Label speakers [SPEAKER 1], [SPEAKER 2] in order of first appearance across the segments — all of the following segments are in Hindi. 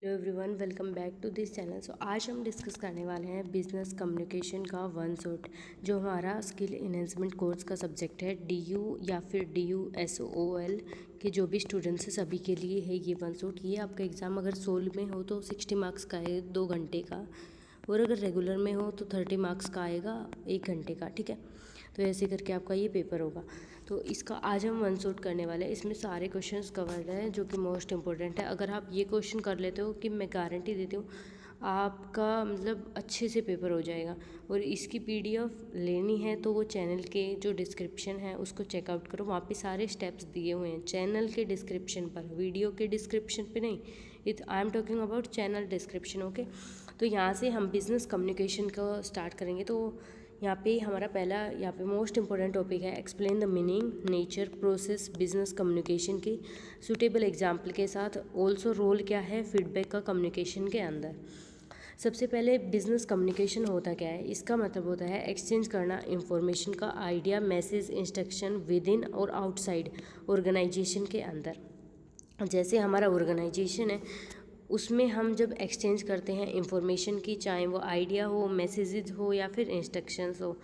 [SPEAKER 1] Hello everyone, welcome back to this channel. आज हम डिस्कस करने वाले हैं बिजनेस कम्युनिकेशन का वन शॉट, जो हमारा स्किल इन्हेंसमेंट कोर्स का सब्जेक्ट है। DU या फिर DUSOL के जो भी स्टूडेंट्स हैं सभी के लिए है ये वन शॉट। ये आपका एग्ज़ाम अगर सोल में हो तो 60 मार्क्स का है 2 घंटे का, और अगर रेगुलर में हो तो 30 मार्क्स का आएगा 1 घंटे का। ठीक है, तो ऐसे करके आपका ये पेपर होगा। तो इसका आज हम वन शॉट करने वाले हैं। इसमें सारे क्वेश्चंस कवर्ड हैं जो कि मोस्ट इंपॉर्टेंट है। अगर आप ये क्वेश्चन कर लेते हो कि मैं गारंटी देती हूँ आपका मतलब अच्छे से पेपर हो जाएगा। और इसकी PDF लेनी है तो वो चैनल के जो डिस्क्रिप्शन है उसको चेकआउट करो, वहाँ पे सारे स्टेप्स दिए हुए हैं चैनल के डिस्क्रिप्शन पर, वीडियो के डिस्क्रिप्शन पे नहीं। I am talking about channel description. Okay, तो यहाँ से हम बिजनेस कम्युनिकेशन का स्टार्ट करेंगे। तो यहाँ पे हमारा पहला यहाँ पे मोस्ट इंपॉर्टेंट टॉपिक है explain the meaning, nature, process business communication की सूटेबल एग्जाम्पल के साथ। ऑल्सो रोल क्या है फीडबैक का कम्युनिकेशन के अंदर। सबसे पहले बिजनेस कम्युनिकेशन होता क्या है? इसका मतलब होता है एक्सचेंज करना इंफॉर्मेशन का, idea, message, instruction with in और आउटसाइड ऑर्गेनाइजेशन के अंदर। जैसे हमारा ऑर्गेनाइजेशन है उसमें हम जब एक्सचेंज करते हैं इंफॉर्मेशन की, चाहे वो आइडिया हो, मैसेजेस हो या फिर इंस्ट्रक्शंस हो,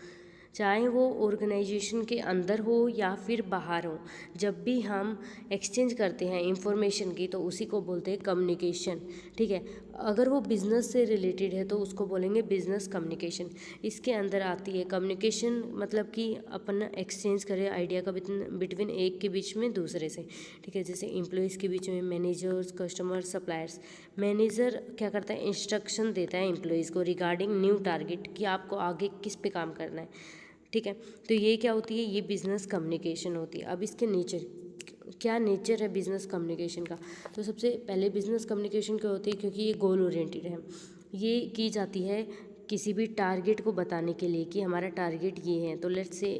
[SPEAKER 1] चाहे वो ऑर्गेनाइजेशन के अंदर हो या फिर बाहर हो, जब भी हम एक्सचेंज करते हैं इंफॉर्मेशन की तो उसी को बोलते हैं कम्युनिकेशन। ठीक है, अगर वो बिज़नेस से रिलेटेड है तो उसको बोलेंगे बिजनेस कम्युनिकेशन। इसके अंदर आती है कम्युनिकेशन, मतलब कि अपन एक्सचेंज करें आइडिया का बिटवीन एक के बीच में दूसरे से। ठीक है, जैसे एम्प्लॉयज़ के बीच में, मैनेजर्स, कस्टमर, सप्लायर्स। मैनेजर क्या करता है? इंस्ट्रक्शन देता है एम्प्लॉयज़ को रिगार्डिंग न्यू टारगेट, कि आपको आगे किस पे काम करना है। ठीक है, तो ये क्या होती है? ये बिजनेस कम्युनिकेशन होती है। अब इसके नेचर, क्या नेचर है बिजनेस कम्युनिकेशन का? तो सबसे पहले बिजनेस कम्युनिकेशन क्या होती है, क्योंकि ये गोल ओरिएंटेड है, ये की जाती है किसी भी टारगेट को बताने के लिए कि हमारा टारगेट ये है। तो लेट्स से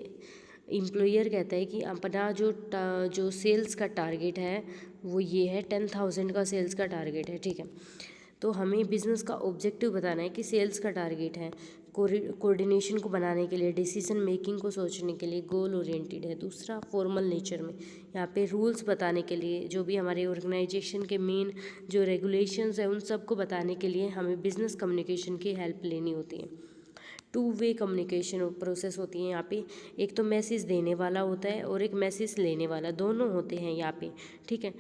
[SPEAKER 1] एम्प्लॉयर कहता है कि अपना जो सेल्स का टारगेट है वो ये है, 10,000 का सेल्स का टारगेट है। ठीक है, तो हमें बिज़नेस का ऑब्जेक्टिव बताना है कि सेल्स का टारगेट है। कोऑर्डिनेशन को बनाने के लिए, डिसीजन मेकिंग को सोचने के लिए गोल ओरिएंटेड है। दूसरा फॉर्मल नेचर में, यहाँ पे रूल्स बताने के लिए, जो भी हमारे ऑर्गेनाइजेशन के मेन जो रेगुलेशंस है उन सब को बताने के लिए हमें बिजनेस कम्युनिकेशन की हेल्प लेनी होती है। 2 वे कम्युनिकेशन प्रोसेस होती है यहाँ पे। एक तो मैसेज देने वाला होता है और एक मैसेज लेने वाला, दोनों होते हैं यहाँ पे। ठीक है,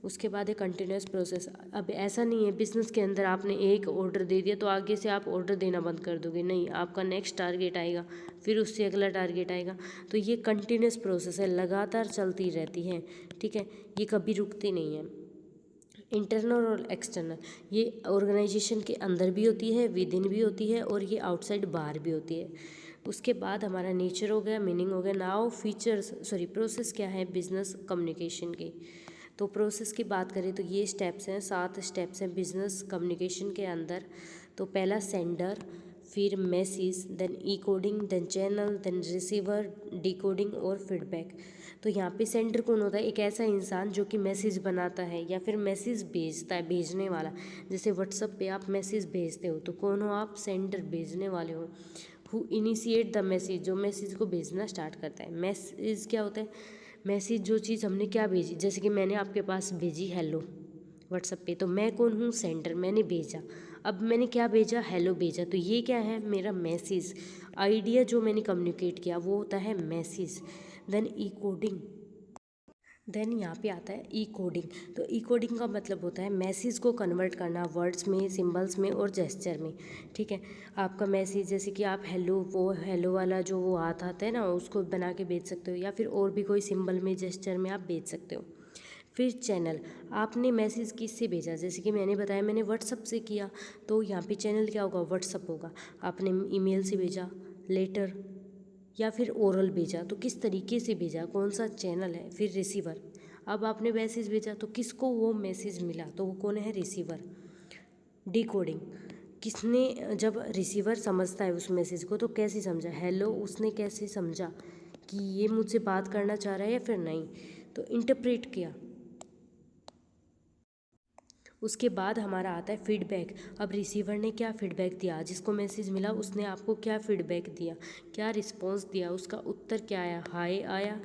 [SPEAKER 1] उसके बाद है कंटिन्यूस प्रोसेस। अब ऐसा नहीं है बिजनेस के अंदर आपने एक ऑर्डर दे दिया तो आगे से आप ऑर्डर देना बंद कर दोगे, नहीं, आपका नेक्स्ट टारगेट आएगा, फिर उससे अगला टारगेट आएगा। तो ये कंटिन्यूस प्रोसेस है, लगातार चलती रहती है। ठीक है, ये कभी रुकती नहीं है। इंटरनल और एक्सटर्नल, ये ऑर्गेनाइजेशन के अंदर भी होती है, विद इन भी होती है, और ये आउटसाइड बाहर भी होती है। उसके बाद हमारा नेचर हो गया, मीनिंग हो गया। नाउ फीचर्स, सॉरी प्रोसेस क्या है बिजनेस कम्युनिकेशन की? तो प्रोसेस की बात करें तो ये स्टेप्स हैं, 7 स्टेप्स हैं बिजनेस कम्युनिकेशन के अंदर। तो पहला सेंडर, फिर message, then encoding, then channel, then receiver, decoding और फीडबैक। तो यहाँ पे सेंडर कौन होता है? एक ऐसा इंसान जो कि मैसेज बनाता है या फिर मैसेज भेजता है, भेजने वाला। जैसे व्हाट्सअप पे आप मैसेज भेजते हो तो कौन हो आप? सेंडर, भेजने वाले हो। हु इनिशिएट द मैसेज, जो मैसेज को भेजना स्टार्ट करता है। मैसेज क्या होता है? मैसेज जो चीज़ हमने क्या भेजी, जैसे कि मैंने आपके पास भेजी हेलो व्हाट्सअप पे, तो मैं कौन हूँ? सेंडर, मैंने भेजा। अब मैंने क्या भेजा? हेलो भेजा, तो ये क्या है? मेरा मैसेज। आइडिया जो मैंने कम्युनिकेट किया वो होता है message. Then encoding, then यहाँ पे आता है ई कोडिंग। तो ई कोडिंग का मतलब होता है मैसेज को कन्वर्ट करना वर्ड्स में, सिंबल्स में और जेस्चर में। ठीक है, आपका मैसेज जैसे कि आप हेलो, वो हेलो वाला जो वो हाथ आता है ना, उसको बना के भेज सकते हो, या फिर और भी कोई सिंबल में, जेस्चर में आप भेज सकते हो। फिर चैनल, आपने मैसेज किससे भेजा? जैसे कि मैंने बताया मैंने व्हाट्सअप से किया, तो यहाँ पे चैनल क्या होगा? व्हाट्सअप होगा। आपने ईमेल से भेजा, लेटर या फिर ओरल भेजा, तो किस तरीके से भेजा, कौन सा चैनल है। फिर रिसीवर, अब आपने मैसेज भेजा तो किसको वो मैसेज मिला, तो वो कौन है? रिसीवर। डिकोडिंग, किसने, जब रिसीवर समझता है उस मैसेज को तो कैसे समझा? हेलो, उसने कैसे समझा कि ये मुझसे बात करना चाह रहा है या फिर नहीं, तो इंटरप्रेट किया। उसके बाद हमारा आता है फीडबैक। अब रिसीवर ने क्या फीडबैक दिया, जिसको मैसेज मिला उसने आपको क्या फीडबैक दिया, क्या रिस्पॉन्स दिया, उसका उत्तर क्या आया? हाय आया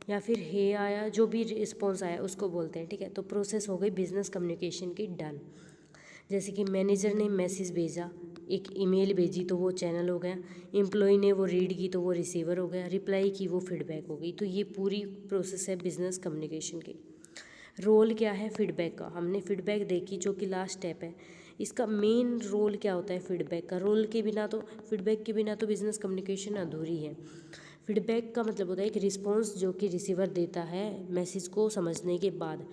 [SPEAKER 1] या फिर हे आया, जो भी रिस्पॉन्स आया उसको बोलते हैं। ठीक है, तो प्रोसेस हो गई बिजनेस कम्युनिकेशन की डन। जैसे कि मैनेजर ने मैसेज भेजा, एक ईमेल भेजी तो वो चैनल हो गया, एम्प्लॉय ने वो रीड की तो वो रिसीवर हो गया, रिप्लाई की वो फीडबैक हो गई। तो ये पूरी प्रोसेस है बिजनेस कम्युनिकेशन की। रोल क्या है फीडबैक का, हमने फीडबैक देखी जो कि लास्ट स्टेप है। इसका मेन रोल क्या होता है फीडबैक का, रोल के बिना तो फीडबैक के बिना तो बिजनेस कम्युनिकेशन अधूरी है। फीडबैक का मतलब होता है एक रिस्पॉन्स जो कि रिसीवर देता है मैसेज को समझने के बाद।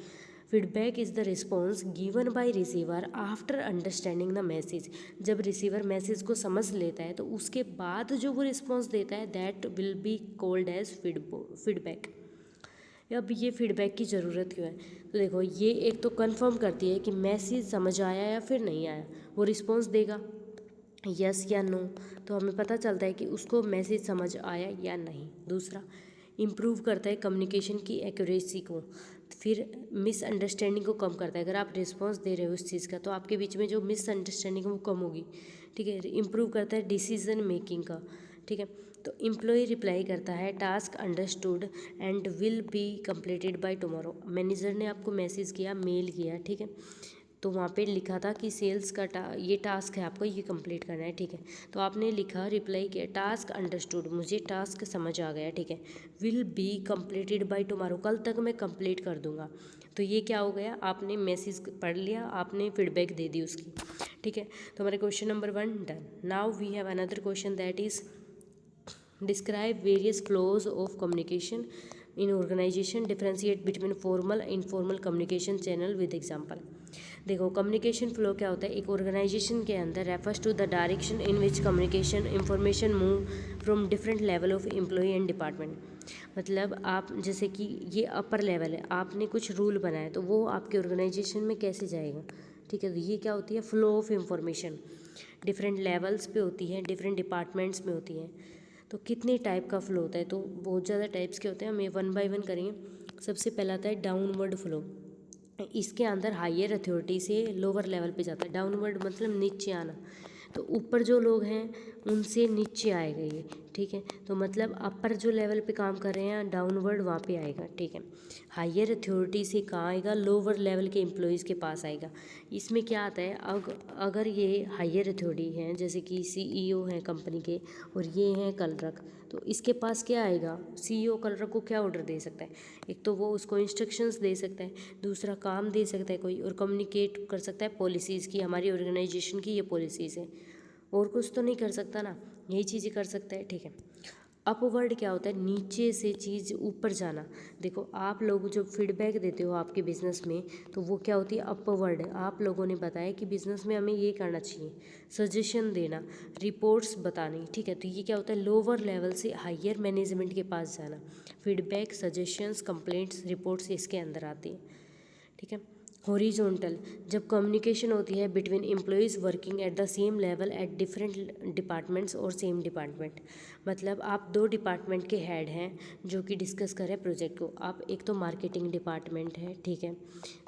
[SPEAKER 1] Feedback is the response given by receiver after understanding the message. जब रिसीवर मैसेज को समझ लेता है तो उसके बाद जो वो रिस्पॉन्स देता है that will be called as feedback. अब ये फीडबैक की ज़रूरत क्यों है, तो देखो ये एक तो कंफर्म करती है कि मैसेज समझ आया या फिर नहीं आया। वो रिस्पॉन्स देगा यस या नो, तो हमें पता चलता है कि उसको मैसेज समझ आया या नहीं। दूसरा, इम्प्रूव करता है कम्युनिकेशन की एक्यूरेसी को, फिर मिसअंडरस्टैंडिंग को कम करता है। अगर आप रिस्पॉन्स दे रहे हो उस चीज़ का तो आपके बीच में जो मिसअंडरस्टैंडिंग है वो कम होगी। ठीक है, इम्प्रूव करता है डिसीजन मेकिंग का। ठीक है, तो एम्प्लॉय रिप्लाई करता है task understood and will be completed by tomorrow. Manager ने आपको मैसेज किया, मेल किया, ठीक है, तो वहाँ पे लिखा था कि सेल्स का ये टास्क है आपको, ये कंप्लीट करना है। ठीक है, तो आपने लिखा, रिप्लाई किया टास्क अंडरस्टूड, मुझे टास्क समझ आ गया। ठीक है, will be completed by tomorrow, कल तक मैं कंप्लीट कर दूंगा। तो ये क्या हो गया, आपने मैसेज पढ़ लिया, आपने फीडबैक दे दी उसकी। ठीक है, तो हमारे question number 1 done. Now we have another question that is describe various flows of communication in organization, differentiate between formal and informal communication channel with example। देखो कम्युनिकेशन फ्लो क्या होता है, एक ऑर्गेनाइजेशन के अंदर refers to the direction in which communication information move from different level of employ and department. मतलब आप जैसे कि ये अपर लेवल है, आपने कुछ रूल बनाया तो वो आपके ऑर्गेनाइजेशन में कैसे जाएगा। ठीक है, तो ये क्या होती है, flow of information different levels पे होती है, डिफरेंट डिपार्टमेंट्स में होती है। तो कितने टाइप का फ्लो होता है, तो बहुत ज़्यादा टाइप्स के होते हैं, हम ये 1 बाय 1 करेंगे। सबसे पहला आता है डाउनवर्ड फ्लो। इसके अंदर हायर अथॉरिटी से लोअर लेवल पे जाता है। डाउनवर्ड मतलब नीचे आना, तो ऊपर जो लोग हैं उनसे नीचे आएगा ये। ठीक है, तो मतलब अपर जो लेवल पे काम कर रहे हैं डाउनवर्ड वहाँ पे आएगा। ठीक है, हायर अथॉरिटी से कहाँ आएगा, लोअर लेवल के एम्प्लॉयज़ के पास आएगा। इसमें क्या आता है, अगर ये हायर अथॉरिटी हैं जैसे कि सीईओ हैं कंपनी के और ये हैं क्लर्क, तो इसके पास क्या आएगा, सीईओ क्लर्क को क्या ऑर्डर दे सकता है, एक तो वो उसको इंस्ट्रक्शंस दे सकता है, दूसरा काम दे सकता है कोई, और कम्युनिकेट कर सकता है पॉलिसीज़ की, हमारी ऑर्गेनाइजेशन की ये पॉलिसीज़ है। और कुछ तो नहीं कर सकता ना, यही चीज़ें कर सकता है। ठीक है, अपवर्ड क्या होता है, नीचे से चीज़ ऊपर जाना। देखो आप लोग जब फीडबैक देते हो आपके बिजनेस में तो वो क्या होती है, अपवर्ड। आप लोगों ने बताया कि बिजनेस में हमें ये करना चाहिए, सजेशन देना, रिपोर्ट्स बतानी। ठीक है, तो ये क्या होता है, लोअर लेवल से हायर मैनेजमेंट के पास जाना। फीडबैक, सजेशंस, कंप्लेंट्स, रिपोर्ट्स इसके अंदर आती हैं। ठीक है, हॉरिजॉन्टल, जब कम्युनिकेशन होती है between employees working at the same level at different departments और सेम डिपार्टमेंट। मतलब आप दो डिपार्टमेंट के हेड हैं जो कि डिस्कस करें प्रोजेक्ट को। आप एक तो मार्केटिंग डिपार्टमेंट है, ठीक है,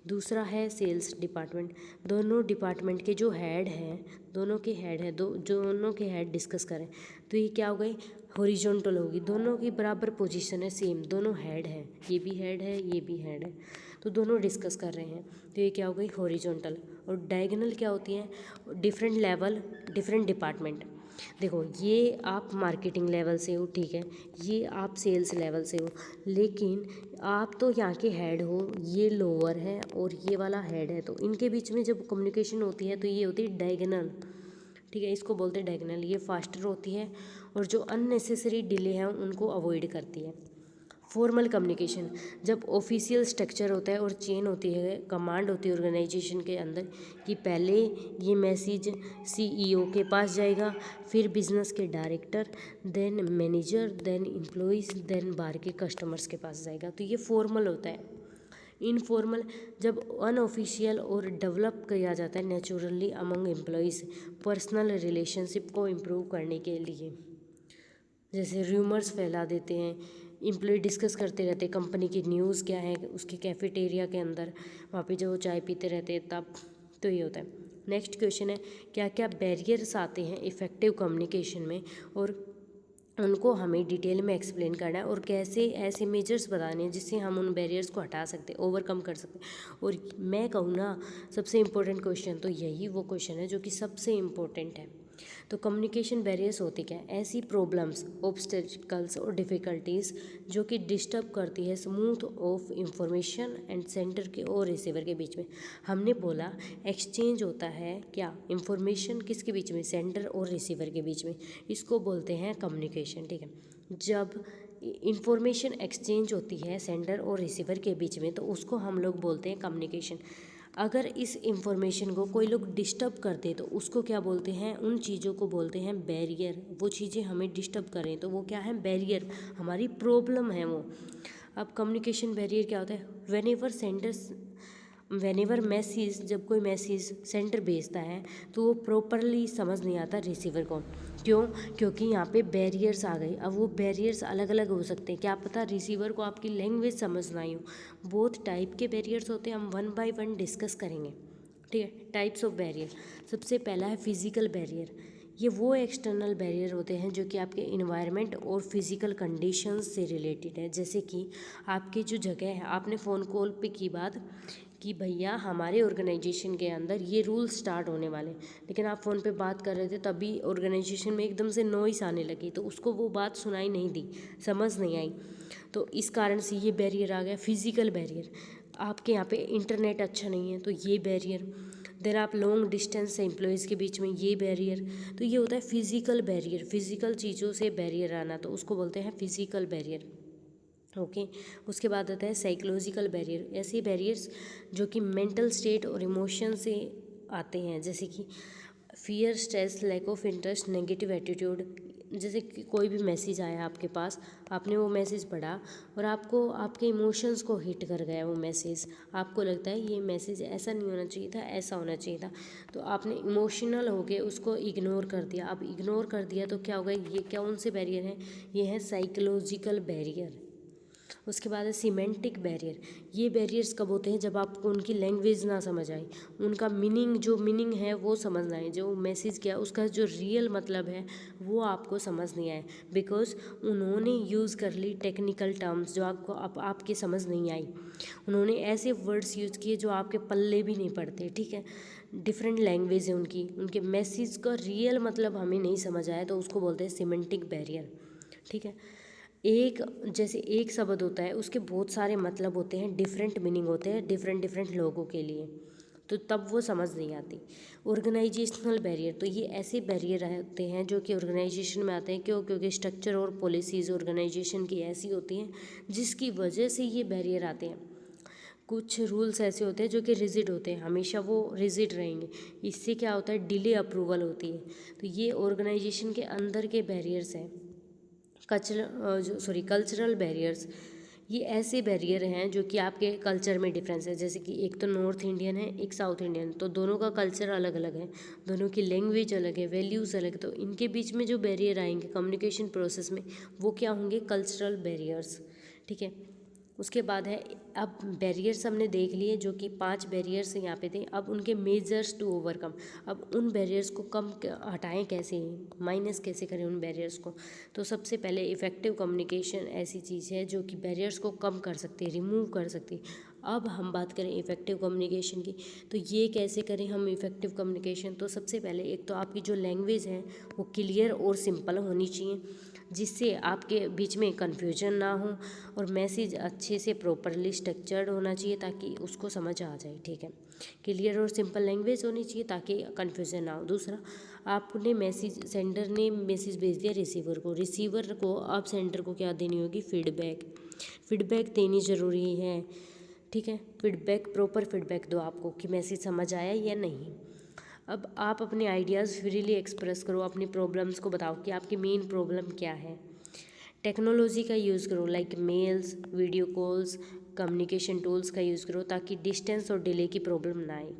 [SPEAKER 1] दूसरा है सेल्स डिपार्टमेंट। दोनों डिपार्टमेंट के जो हेड हैं, दोनों के हेड हैं, दोनों के हेड डिस्कस करें तो ये क्या हो गई, हॉरिजॉन्टल होगी। दोनों की बराबर पोजीशन है, सेम, दोनों हेड हैं, ये भी हेड है ये भी हेड है, तो दोनों डिस्कस कर रहे हैं, तो ये क्या हो गई, हॉरिजॉन्टल। और डायगोनल क्या होती है, डिफरेंट लेवल डिफरेंट डिपार्टमेंट। देखो ये आप मार्केटिंग लेवल से हो, ठीक है, ये आप सेल्स लेवल से हो, लेकिन आप तो यहाँ के हेड हो, ये लोअर है और ये वाला हेड है, तो इनके बीच में जब कम्युनिकेशन होती है तो ये होती है डायगोनल। ठीक है, इसको बोलते हैं डायगोनल। ये फास्टर होती है और जो अननेसेसरी डिले हैं उनको अवॉइड करती है। फॉर्मल कम्युनिकेशन, जब ऑफिशियल स्ट्रक्चर होता है और चेन होती है, कमांड होती है ऑर्गेनाइजेशन के अंदर कि पहले ये मैसेज सीईओ के पास जाएगा, फिर बिजनेस के director, then manager, then employees, देन बाहर के कस्टमर्स के पास जाएगा, तो ये फॉर्मल होता है। इनफॉर्मल, जब अनऑफिशियल और डेवलप किया जाता है naturally among employees, personal relationship को इम्प्रूव करने के लिए। जैसे र्यूमर्स फैला देते हैं, एम्प्लॉय डिस्कस करते रहते हैं कंपनी की न्यूज़ क्या है उसके कैफेटेरिया के अंदर, वहाँ पे जो वो चाय पीते रहते हैं तब, तो ये होता है। नेक्स्ट क्वेश्चन है, क्या क्या बैरियर्स आते हैं इफ़ेक्टिव कम्युनिकेशन में और उनको हमें डिटेल में एक्सप्लेन करना है और कैसे ऐसे मेजर्स बताने हैं जिससे हम उन बैरियर्स को हटा सकते हैं, ओवरकम कर सकते हैं। और मैं कहूँ ना, सबसे इम्पोर्टेंट क्वेश्चन तो यही वो क्वेश्चन है जो कि सबसे इम्पोर्टेंट है। तो कम्युनिकेशन बैरियर्स होते क्या है? ऐसी प्रॉब्लम्स, ऑब्स्टेकल्स और डिफ़िकल्टीज जो कि डिस्टर्ब करती है smooth of information and centre के और रिसीवर के बीच में। हमने बोला एक्सचेंज होता है क्या, इंफॉर्मेशन किसके बीच में? सेंडर और रिसीवर के बीच में। इसको बोलते हैं कम्युनिकेशन, ठीक है। जब इंफॉर्मेशन एक्सचेंज होती है सेंडर और रिसीवर के बीच में तो उसको हम लोग बोलते हैं कम्युनिकेशन। अगर इस इंफॉर्मेशन को कोई लोग डिस्टर्ब कर दे तो उसको क्या बोलते हैं? उन चीज़ों को बोलते हैं बैरियर। वो चीज़ें हमें डिस्टर्ब करें तो वो क्या है? बैरियर, हमारी प्रॉब्लम है वो। अब कम्युनिकेशन बैरियर क्या होता है? वेनेवर मैसेज, जब कोई मैसेज सेंडर भेजता है तो वो प्रॉपरली समझ नहीं आता रिसीवर को। क्यों? क्योंकि यहाँ पे बैरियर्स आ गए। अब वो बैरियर्स अलग अलग हो सकते हैं, क्या पता रिसीवर को आपकी लैंग्वेज समझ ना आई हो। बहुत टाइप के बैरियर्स होते हैं, हम वन बाय वन डिस्कस करेंगे, ठीक है। टाइप्स ऑफ बैरियर, सबसे पहला है फिजिकल बैरियर। ये वो एक्सटर्नल बैरियर होते हैं जो कि आपके इन्वायरमेंट और फिजिकल कंडीशंस से रिलेटेड है। जैसे कि आपकी जो जगह है, आपने फ़ोन कॉल पे की बात कि भैया हमारे ऑर्गेनाइजेशन के अंदर ये रूल स्टार्ट होने वाले, लेकिन आप फ़ोन पे बात कर रहे थे तभी ऑर्गेनाइजेशन में एकदम से नॉइस आने लगी तो उसको वो बात सुनाई नहीं दी, समझ नहीं आई। तो इस कारण से ये बैरियर आ गया, फिजिकल बैरियर। आपके यहाँ पे इंटरनेट अच्छा नहीं है तो ये बैरियर। देन आप लॉन्ग डिस्टेंस से एम्प्लॉयज़ के बीच में, ये बैरियर। तो ये होता है फिजिकल बैरियर, फिजिकल चीज़ों से बैरियर आना, तो उसको बोलते हैं फिजिकल बैरियर, ओके। उसके बाद आता है साइकोलॉजिकल बैरियर। ऐसे बैरियर्स जो कि मेंटल स्टेट और इमोशन से आते हैं, जैसे कि fear, stress, lack of interest, negative attitude. जैसे कि कोई भी मैसेज आया आपके पास, आपने वो मैसेज पढ़ा और आपको आपके इमोशंस को हिट कर गया वो मैसेज, आपको लगता है ये मैसेज ऐसा नहीं होना चाहिए था, ऐसा होना चाहिए था, तो आपने इमोशनल होके उसको इग्नोर कर दिया। अब इग्नोर कर दिया तो क्या होगा? ये क्या उनसे बैरियर है? ये है साइकोलॉजिकल बैरियर। उसके बाद है सीमेंटिक बैरियर। ये बैरियर्स कब होते हैं? जब आपको उनकी लैंग्वेज ना समझ आए, उनका मीनिंग, जो मीनिंग है वो समझ ना आए, जो मैसेज किया उसका जो रियल मतलब है वो आपको समझ नहीं आए, बिकॉज उन्होंने यूज़ कर ली टेक्निकल टर्म्स जो आपको आपके समझ नहीं आई। उन्होंने ऐसे वर्ड्स यूज़ किए जो आपके पल्ले भी नहीं पड़ते, ठीक है। डिफरेंट लैंग्वेज है उनकी, उनके मैसेज का रियल मतलब हमें नहीं समझ आया तो उसको बोलते हैं सीमेंटिक बैरियर, ठीक है। एक, जैसे एक शब्द होता है उसके बहुत सारे मतलब होते हैं, डिफरेंट मीनिंग होते हैं डिफरेंट डिफरेंट लोगों के लिए, तो तब वो समझ नहीं आती। ऑर्गेनाइजेशनल बैरियर, तो ये ऐसे बैरियर होते हैं जो कि ऑर्गेनाइजेशन में आते हैं। क्यों? क्योंकि स्ट्रक्चर और पॉलिसीज़ ऑर्गेनाइजेशन की ऐसी होती हैं जिसकी वजह से ये बैरियर आते हैं। कुछ रूल्स ऐसे होते हैं जो कि रिजिड होते हैं, हमेशा वो रिजिड रहेंगे। इससे क्या होता है? डिले अप्रूवल होती है। तो ये ऑर्गेनाइजेशन के अंदर के बैरियर्स हैं। कल्चरल बैरियर्स, ये ऐसे बैरियर हैं जो कि आपके कल्चर में डिफरेंस है। जैसे कि एक तो नॉर्थ इंडियन है, एक साउथ इंडियन, तो दोनों का कल्चर अलग अलग है, दोनों की लैंग्वेज अलग है, वैल्यूज़ अलग, तो इनके बीच में जो बैरियर आएंगे कम्युनिकेशन प्रोसेस में वो क्या होंगे? कल्चरल बैरियर्स, ठीक है। उसके बाद है, अब बैरियर्स हमने देख लिए जो कि 5 बैरियर्स यहाँ पे थे। अब उनके मेजर्स टू ओवरकम, अब उन बैरियर्स को हटाएं कैसे, माइनस कैसे करें उन बैरियर्स को। तो सबसे पहले इफ़ेक्टिव कम्युनिकेशन ऐसी चीज़ है जो कि बैरियर्स को कम कर सकती है, रिमूव कर सकती है। अब हम बात करें इफ़ेक्टिव कम्युनिकेशन की, तो ये कैसे करें हम इफ़ेक्टिव कम्युनिकेशन? तो सबसे पहले एक तो आपकी जो लैंग्वेज है वो क्लियर और सिंपल होनी चाहिए, जिससे आपके बीच में कन्फ्यूजन ना हो, और मैसेज अच्छे से प्रॉपरली स्ट्रक्चर्ड होना चाहिए ताकि उसको समझ आ जाए, ठीक है। क्लियर और सिंपल लैंग्वेज होनी चाहिए ताकि कन्फ्यूजन ना हो। दूसरा, आपने मैसेज, सेंडर ने मैसेज भेज दिया रिसीवर को, रिसीवर को अब सेंडर को क्या देनी होगी? फीडबैक, फीडबैक देनी ज़रूरी है, ठीक है। फीडबैक, प्रॉपर फीडबैक दो आपको कि मैसेज समझ आया या नहीं। अब आप अपने आइडियाज़ फ्रीली एक्सप्रेस करो, अपनी प्रॉब्लम्स को बताओ कि आपकी मेन प्रॉब्लम क्या है। टेक्नोलॉजी का यूज़ करो, like mails, video calls, communication tools का यूज़ करो ताकि डिस्टेंस और डिले की प्रॉब्लम ना आए।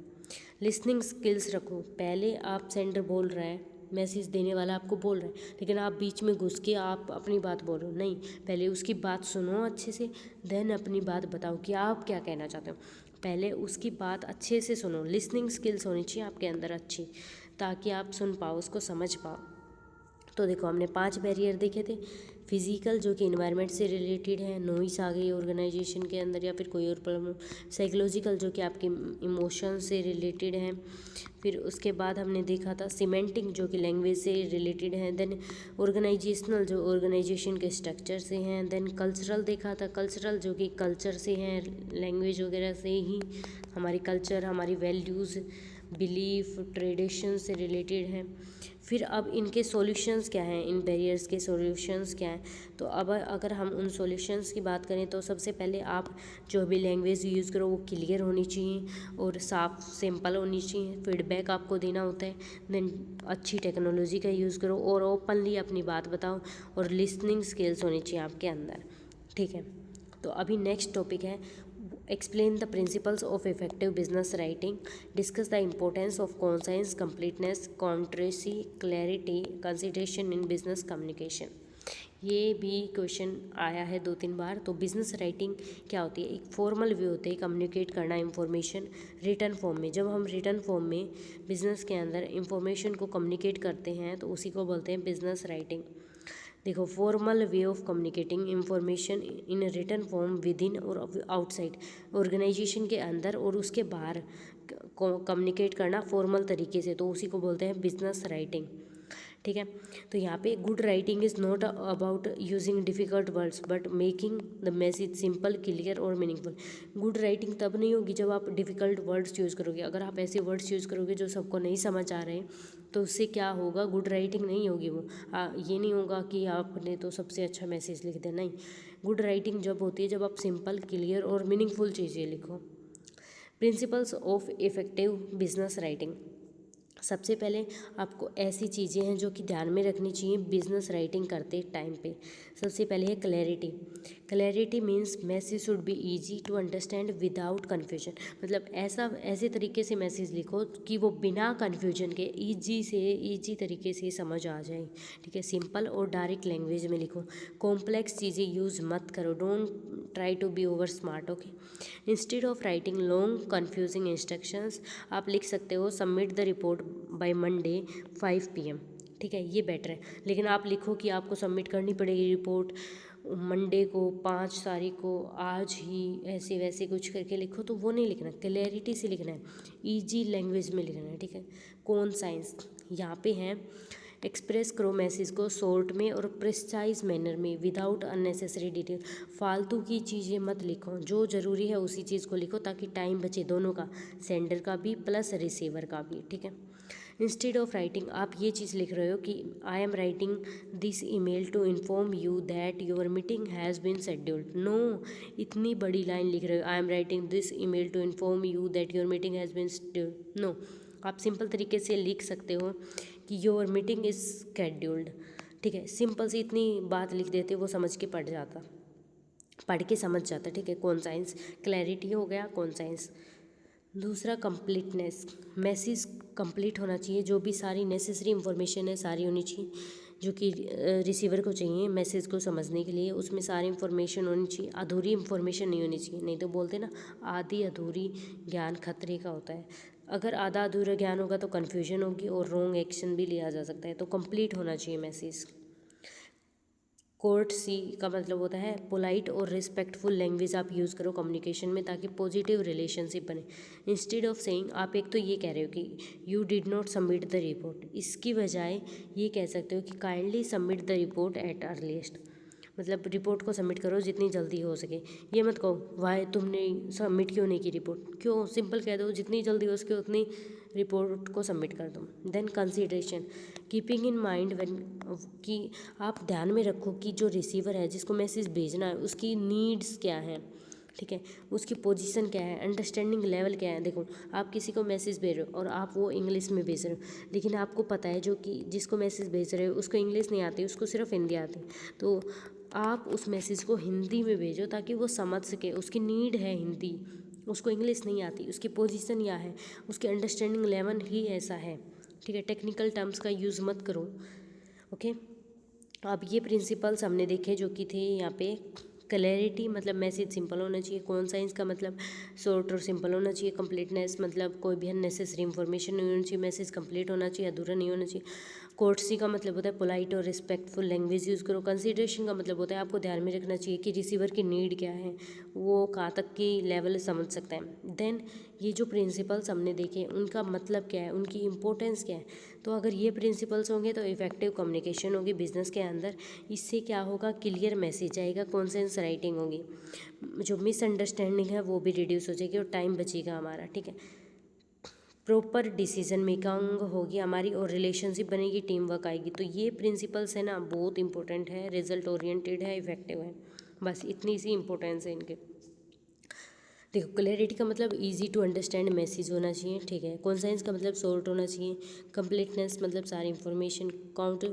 [SPEAKER 1] लिसनिंग स्किल्स रखो, पहले आप सेंडर बोल रहा है, मैसेज देने वाला आपको बोल रहा है, लेकिन आप बीच में घुस के आप अपनी बात बोलो नहीं, पहले उसकी बात सुनो अच्छे से, देन अपनी बात बताओ कि आप क्या कहना चाहते हो। पहले उसकी बात अच्छे से सुनो, लिसनिंग स्किल्स होनी चाहिए आपके अंदर अच्छी, ताकि आप सुन पाओ, उसको समझ पाओ। तो देखो हमने 5 बैरियर देखे थे। फिजिकल जो कि इन्वायरमेंट से रिलेटेड है, नॉइस आ गई ऑर्गेनाइजेशन के अंदर या फिर कोई और प्रॉब्लम। साइकोलॉजिकल जो कि आपके इमोशन से रिलेटेड है। फिर उसके बाद हमने देखा था सीमेंटिंग जो कि लैंग्वेज से रिलेटेड है। देन ऑर्गेनाइजेशनल जो ऑर्गेनाइजेशन के स्ट्रक्चर से हैं। देन कल्चरल देखा था, कल्चरल जो कि कल्चर से हैं, लैंग्वेज वगैरह से ही हमारी कल्चर, हमारी वैल्यूज़, बिलीफ, ट्रेडिशन से रिलेटेड है। फिर अब इनके सॉल्यूशंस क्या हैं, इन बैरियर्स के सॉल्यूशंस क्या हैं। तो अब अगर हम उन सॉल्यूशंस की बात करें तो सबसे पहले आप जो भी लैंग्वेज यूज़ करो वो क्लियर होनी चाहिए और साफ सिंपल होनी चाहिए। फीडबैक आपको देना होता है। देन अच्छी टेक्नोलॉजी का यूज़ करो और ओपनली अपनी बात बताओ और लिसनिंग स्किल्स होनी चाहिए आपके अंदर, ठीक है। तो अभी नेक्स्ट टॉपिक है explain the principles of effective business writing, discuss the importance of concise, completeness, concrecy, clarity, consideration in business communication। ये भी क्वेश्चन आया है 2-3 बार। तो बिजनेस राइटिंग क्या होती है, एक फॉर्मल वे होते है कम्युनिकेट करना इंफॉर्मेशन रिटर्न फॉर्म में। जब हम रिटर्न फॉर्म में बिजनेस के अंदर इंफॉर्मेशन को कम्युनिकेट करते हैं तो उसी को बोलते हैं बिजनेस राइटिंग। देखो formal way of communicating information in return form with in और आउटसाइड, ऑर्गेनाइजेशन के अंदर और उसके बाहर कम्युनिकेट करना फॉर्मल तरीके से, तो उसी को बोलते हैं बिजनेस राइटिंग, ठीक है। तो यहाँ पे good writing is not about using difficult words but making the message simple, clear और मीनिंगफुल। गुड राइटिंग तब नहीं होगी जब आप डिफ़िकल्ट वर्ड्स यूज़ करोगे। अगर आप ऐसे वर्ड्स यूज़ करोगे जो सबको नहीं समझ आ रहे तो उससे क्या होगा, गुड राइटिंग नहीं होगी वो। ये नहीं होगा कि आपने तो सबसे अच्छा मैसेज लिख दिया, नहीं। गुड राइटिंग जब होती है जब आप सिंपल, क्लियर और मीनिंगफुल चीज़ें लिखो। Principles of effective business writing. सबसे पहले आपको ऐसी चीज़ें हैं जो कि ध्यान में रखनी चाहिए बिजनेस राइटिंग करते टाइम पे। सबसे पहले है clarity. Clarity means message should be easy to understand without confusion. मतलब ऐसे तरीके से मैसेज लिखो कि वो बिना कन्फ्यूजन के ईजी तरीके से समझ आ जाए, ठीक है। सिंपल और डायरेक्ट लैंग्वेज में लिखो। कॉम्प्लेक्स चीज़ें यूज़ मत करो, don't try to be over smart, okay. Instead of writing long confusing instructions आप लिख सकते हो submit the report by Monday 5 PM, ठीक है, ये बेटर है। लेकिन आप लिखो कि आपको सबमिट करनी पड़ेगी रिपोर्ट मंडे को 5 तारीख को, आज ही, ऐसे वैसे कुछ करके लिखो, तो वो नहीं लिखना। क्लैरिटी से लिखना है, ईजी लैंग्वेज में लिखना है, ठीक है। कौन साइंस यहाँ पे है, एक्सप्रेस करो मैसेज को शॉर्ट में और प्रिसाइज मैनर में विदाउट अननेसेसरी डिटेल। फालतू की चीज़ें मत लिखो, जो ज़रूरी है उसी चीज़ को लिखो ताकि टाइम बचे दोनों का, सेंडर का भी प्लस रिसीवर का भी, ठीक है। इंस्टेड ऑफ राइटिंग आप ये चीज़ लिख रहे हो कि I am writing this email to inform you that your meeting has been scheduled. No, इतनी बड़ी लाइन लिख रहे हो, I am writing this email to inform you that your meeting has been scheduled. No, आप सिंपल तरीके से लिख सकते हो कि योर मीटिंग इज़ शेड्यूल्ड, ठीक है। सिंपल सी इतनी बात लिख देते वो समझ के पढ़ के समझ जाता, ठीक है। कौन साइंस, क्लैरिटी हो गया कौन साइंस। दूसरा कंप्लीटनेस, मैसेज कंप्लीट होना चाहिए, जो भी सारी नेसेसरी इंफॉर्मेशन है सारी होनी चाहिए जो कि रिसीवर को चाहिए मैसेज को समझने के लिए, उसमें सारी इंफॉर्मेशन होनी चाहिए। अधूरी इंफॉर्मेशन नहीं होनी चाहिए, नहीं तो बोलते ना आधी अधूरी ज्ञान खतरे का होता है। अगर आधा अधूरा ज्ञान होगा तो कन्फ्यूजन होगी और रॉन्ग एक्शन भी लिया जा सकता है। तो कंप्लीट होना चाहिए मैसेज। कोर्टसी का मतलब होता है पोलाइट और रिस्पेक्टफुल लैंग्वेज आप यूज़ करो कम्युनिकेशन में ताकि पॉजिटिव रिलेशनशिप बने। इंस्टेड ऑफ सेइंग आप एक तो ये कह रहे हो कि you did not submit the report, इसकी बजाय ये कह सकते हो कि kindly submit the report eight earliest. मतलब रिपोर्ट को सबमिट करो जितनी जल्दी हो सके। ये मत कहो वाई तुमने सबमिट क्यों नहीं की रिपोर्ट, क्यों, सिंपल कह दो जितनी जल्दी हो सके उतनी रिपोर्ट को सबमिट कर दो। Then consideration, keeping in mind when, कि आप ध्यान में रखो कि जो रिसीवर है जिसको मैसेज भेजना है उसकी नीड्स क्या हैं, ठीक है, उसकी पोजीशन क्या है, अंडरस्टैंडिंग लेवल क्या है। देखो आप किसी को मैसेज भेज रहे हो और आप वो इंग्लिश में भेज रहे हो, लेकिन आपको पता है जो कि जिसको मैसेज भेज रहे हो उसको इंग्लिश नहीं आती, उसको सिर्फ हिंदी आती, तो आप उस मैसेज को हिंदी में भेजो ताकि वो समझ सके। उसकी नीड है हिंदी, उसको इंग्लिश नहीं आती, उसकी पोजीशन यह है, उसके अंडरस्टैंडिंग लेवल ही ऐसा है, ठीक है। टेक्निकल टर्म्स का यूज़ मत करो, ओके। अब ये प्रिंसिपल्स हमने देखे जो कि थे यहाँ पे क्लैरिटी मतलब मैसेज सिंपल होना चाहिए। कॉन्साइंस का मतलब शॉर्ट और सिंपल होना चाहिए। कंप्लीटनेस मतलब कोई भी अननेसेसरी इंफॉर्मेशन नहीं होनी चाहिए। मैसेज कंप्लीट होना चाहिए, अधूरा नहीं होना चाहिए। कोर्टसी का मतलब होता है पोलाइट और रिस्पेक्टफुल लैंग्वेज यूज़ करो। कंसिडरेशन का मतलब होता है आपको ध्यान में रखना चाहिए कि रिसीवर की नीड क्या है, वो कहाँ तक की लेवल समझ सकता है। देन ये जो प्रिंसिपल्स हमने देखे उनका मतलब क्या है, उनकी इम्पोर्टेंस क्या है। तो अगर ये प्रिंसिपल्स होंगे तो इफेक्टिव कम्युनिकेशन होगी बिजनेस के अंदर। इससे क्या होगा, क्लियर मैसेज आएगा, कॉन्सेंस राइटिंग होगी, जो मिसअंडरस्टैंडिंग है वो भी रिड्यूस हो जाएगी और टाइम बचेगा हमारा, ठीक है। प्रॉपर डिसीजन मेकिंग होगी हमारी और रिलेशनशिप बनेगी, टीम वर्क आएगी। तो ये प्रिंसिपल्स है ना बहुत इंपॉर्टेंट है, रिजल्ट ओरिएंटेड है, इफेक्टिव है, बस इतनी सी इंपॉर्टेंस है इनके। देखो क्लैरिटी का मतलब इजी टू अंडरस्टैंड मैसेज होना चाहिए, ठीक है। कॉन्साइंस का मतलब शॉर्ट होना चाहिए। कंप्लीटनेस मतलब सारी information. Count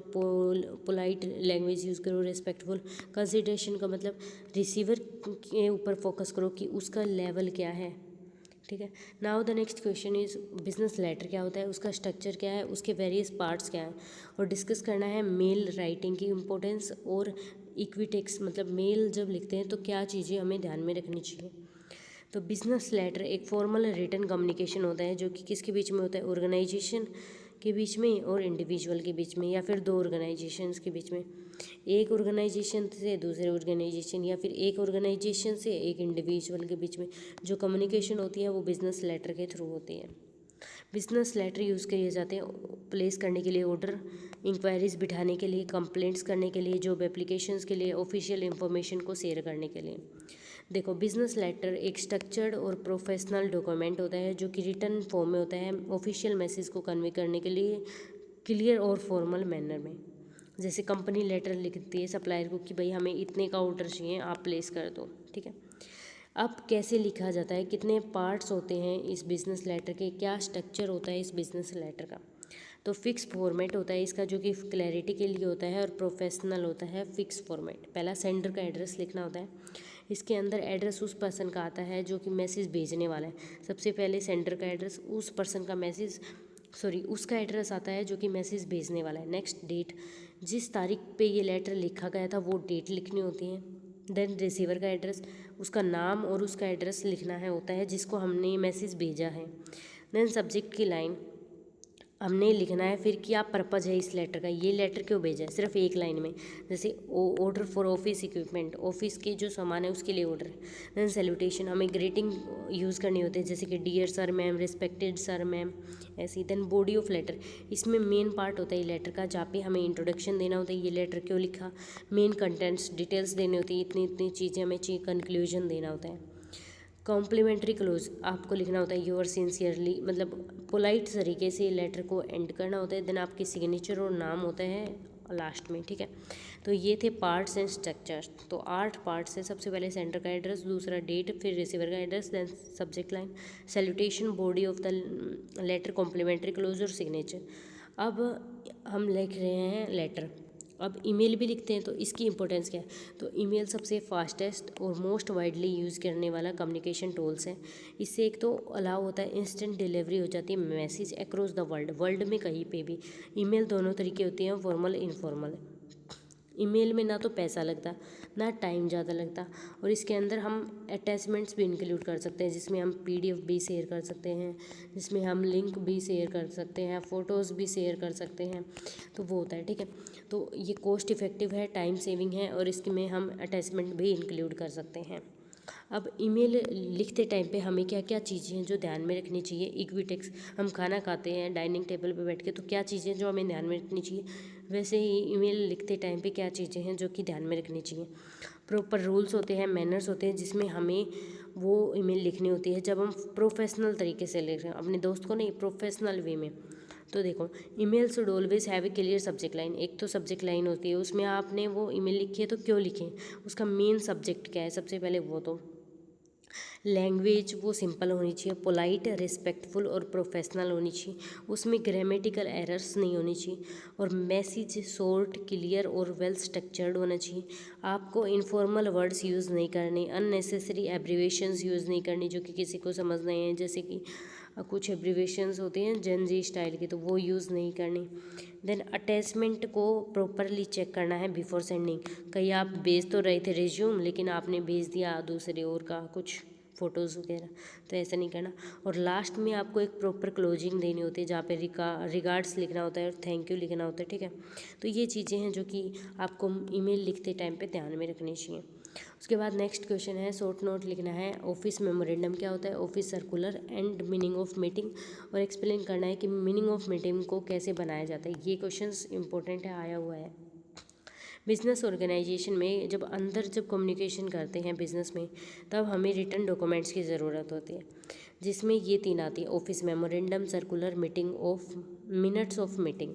[SPEAKER 1] polite language use करो। रिस्पेक्टफुल कंसिडरेशन का मतलब रिसीवर के ऊपर फोकस करो कि उसका लेवल क्या है, ठीक है। Now the next question is business letter क्या होता है, उसका स्ट्रक्चर क्या है, उसके वेरियस पार्ट्स क्या हैं, और डिस्कस करना है मेल राइटिंग की इम्पोर्टेंस और इक्विटेक्स मतलब मेल जब लिखते हैं तो क्या चीज़ें हमें ध्यान में रखनी चाहिए। तो बिजनेस लेटर एक फॉर्मल रिटन कम्युनिकेशन होता है जो कि किसके बीच में होता है, ऑर्गेनाइजेशन के बीच में और इंडिविजुअल के बीच में, या फिर दो ऑर्गेनाइजेशंस के बीच में, एक ऑर्गेनाइजेशन से दूसरे ऑर्गेनाइजेशन, या फिर एक ऑर्गेनाइजेशन से एक इंडिविजुअल के बीच में जो कम्युनिकेशन होती है वो बिजनेस लेटर के थ्रू होती है। बिजनेस लेटर यूज़ किए जाते हैं प्लेस करने के लिए ऑर्डर, इंक्वायरीज बिठाने के लिए, कंप्लेंट्स करने के लिए, जॉब एप्लीकेशंस के लिए, ऑफिशियल इंफॉर्मेशन को शेयर करने के लिए। देखो बिजनेस लेटर एक स्ट्रक्चर्ड और प्रोफेशनल डॉक्यूमेंट होता है जो कि रिटन फॉर्म में होता है ऑफिशियल मैसेज को कन्वे करने के लिए क्लियर और फॉर्मल मैनर में। जैसे कंपनी लेटर लिखती है सप्लायर को कि भाई हमें इतने का ऑर्डर चाहिए, आप प्लेस कर दो, ठीक है। अब कैसे लिखा जाता है, कितने पार्ट्स होते हैं इस बिज़नेस लेटर के, क्या स्ट्रक्चर होता है इस बिज़नेस लेटर का। तो फिक्स फॉर्मेट होता है इसका जो कि क्लैरिटी के लिए होता है, और प्रोफेशनल होता है फिक्स फॉर्मेट। पहला सेंडर का एड्रेस लिखना होता है, इसके अंदर एड्रेस उस पर्सन का आता है जो कि मैसेज भेजने वाला है। सबसे पहले सेंडर का एड्रेस उस पर्सन का उसका एड्रेस आता है जो कि मैसेज भेजने वाला है। नेक्स्ट डेट, जिस तारीख पे ये लेटर लिखा गया था वो डेट लिखनी होती है। देन रिसीवर का एड्रेस, उसका नाम और उसका एड्रेस लिखना है होता है जिसको हमने मैसेज भेजा है। देन सब्जेक्ट की लाइन हमने लिखना है फिर क्या पर्पज़ है इस लेटर का, ये लेटर क्यों भेजा है, सिर्फ एक लाइन में। जैसे order for office equipment, office के जो सामान है उसके लिए ऑर्डर है। देन सैल्यूटेशन, हमें ग्रीटिंग यूज़ करनी होती है जैसे कि dear sir ma'am, respected sir ma'am, ऐसी। देन बॉडी ऑफ लेटर, इसमें मेन पार्ट होता है लेटर का जहाँ पे हमें इंट्रोडक्शन देना होता है, ये लेटर क्यों लिखा, मेन कंटेंट्स डिटेल्स देनी होती है, इतनी इतनी चीज़ें हमें चाहिए, कंक्लूजन देना होता है। कॉम्प्लीमेंट्री क्लोज आपको लिखना होता है योर सिंसियरली, मतलब पोलाइट तरीके से लेटर को एंड करना होता है। देन आपकी सिग्नेचर और नाम होता है लास्ट में, ठीक है। तो ये थे पार्ट्स एंड स्ट्रक्चर्स। तो 8 पार्ट्स है। सबसे पहले सेंटर का एड्रेस, दूसरा डेट, फिर रिसीवर का address, then subject line, salutation, body of the letter, complimentary close और सिग्नेचर। अब हम लिख रहे हैं लेटर, अब ईमेल भी लिखते हैं तो इसकी इंपॉर्टेंस क्या है। तो ईमेल सबसे फास्टेस्ट और मोस्ट वाइडली यूज़ करने वाला कम्युनिकेशन टूल्स है। इससे एक तो अलाउ होता है इंस्टेंट डिलीवरी हो जाती है मैसेज अक्रॉस द वर्ल्ड में कहीं पे भी। ईमेल दोनों तरीके होती हैं, फॉर्मल इनफॉर्मल। ईमेल में ना तो पैसा लगता ना टाइम ज़्यादा लगता, और इसके अंदर हम अटैचमेंट्स भी इंक्लूड कर सकते हैं जिसमें हम पीडीएफ भी शेयर कर सकते हैं, जिसमें हम लिंक भी शेयर कर सकते हैं, फ़ोटोज़ भी शेयर कर सकते हैं, तो वो होता है, ठीक है। तो ये कॉस्ट इफ़ेक्टिव है, टाइम सेविंग है, और इसमें हम अटैचमेंट भी इंक्लूड कर सकते हैं। अब ईमेल लिखते टाइम पे हमें क्या क्या चीज़ें हैं जो ध्यान में रखनी चाहिए। इक्विटेक्स, हम खाना खाते हैं डाइनिंग टेबल पे बैठ के, तो क्या चीज़ें जो हमें ध्यान में रखनी चाहिए, वैसे ही ईमेल लिखते टाइम पे क्या चीज़ें हैं जो कि ध्यान में रखनी चाहिए। प्रॉपर रूल्स होते हैं, मैनर्स होते हैं जिसमें हमें वो ईमेल लिखनी होती है जब हम प्रोफेशनल तरीके से लिख रहे हैं, अपने दोस्त को नहीं, प्रोफेशनल वे में। तो देखो email should always have a clear subject line. एक तो सब्जेक्ट लाइन होती है, उसमें आपने वो ईमेल लिखी है तो क्यों लिखें, उसका मेन सब्जेक्ट क्या है, सबसे पहले वो। तो लैंग्वेज वो सिंपल होनी चाहिए, पोलाइट, रिस्पेक्टफुल और प्रोफेशनल होनी चाहिए, उसमें ग्रामेटिकल एरर्स नहीं होनी चाहिए, और मैसेज शॉर्ट, क्लियर और वेल स्ट्रक्चर्ड होना चाहिए। आपको इनफॉर्मल वर्ड्स यूज़ नहीं करने, अननेसेसरी एब्रीवेशंस यूज़ नहीं करनी जो कि किसी को समझ नहीं है, जैसे कि कुछ एब्रीवेशंस होते हैं जन जी स्टाइल के, तो वो यूज़ नहीं करनी। देन अटैचमेंट को प्रॉपरली चेक करना है बिफोर सेंडिंग। कहीं आप भेज तो रहे थे रिज्यूम, लेकिन आपने भेज दिया दूसरे और का कुछ फ़ोटोज़ वगैरह, तो ऐसा नहीं करना। और लास्ट में आपको एक प्रॉपर क्लोजिंग देनी होती है जहाँ पे रिगार्ड्स लिखना होता है और थैंक यू लिखना होता है, ठीक है। तो ये चीज़ें हैं जो कि आपको ईमेल लिखते टाइम पे ध्यान में रखनी चाहिए। उसके बाद नेक्स्ट क्वेश्चन है, शॉर्ट नोट लिखना है। ऑफिस मेमोरेंडम क्या होता है, office circular and meaning of meeting, और एक्सप्लेन करना है कि मीनिंग ऑफ मीटिंग को कैसे बनाया जाता है। ये क्वेश्चंस इंपॉर्टेंट है, आया हुआ है। बिजनेस ऑर्गेनाइजेशन में जब कम्युनिकेशन करते हैं बिजनेस में, तब हमें रिटर्न डॉक्यूमेंट्स की ज़रूरत होती है, जिसमें ये 3 आती है, office memorandum, circular, meeting of minutes of meeting.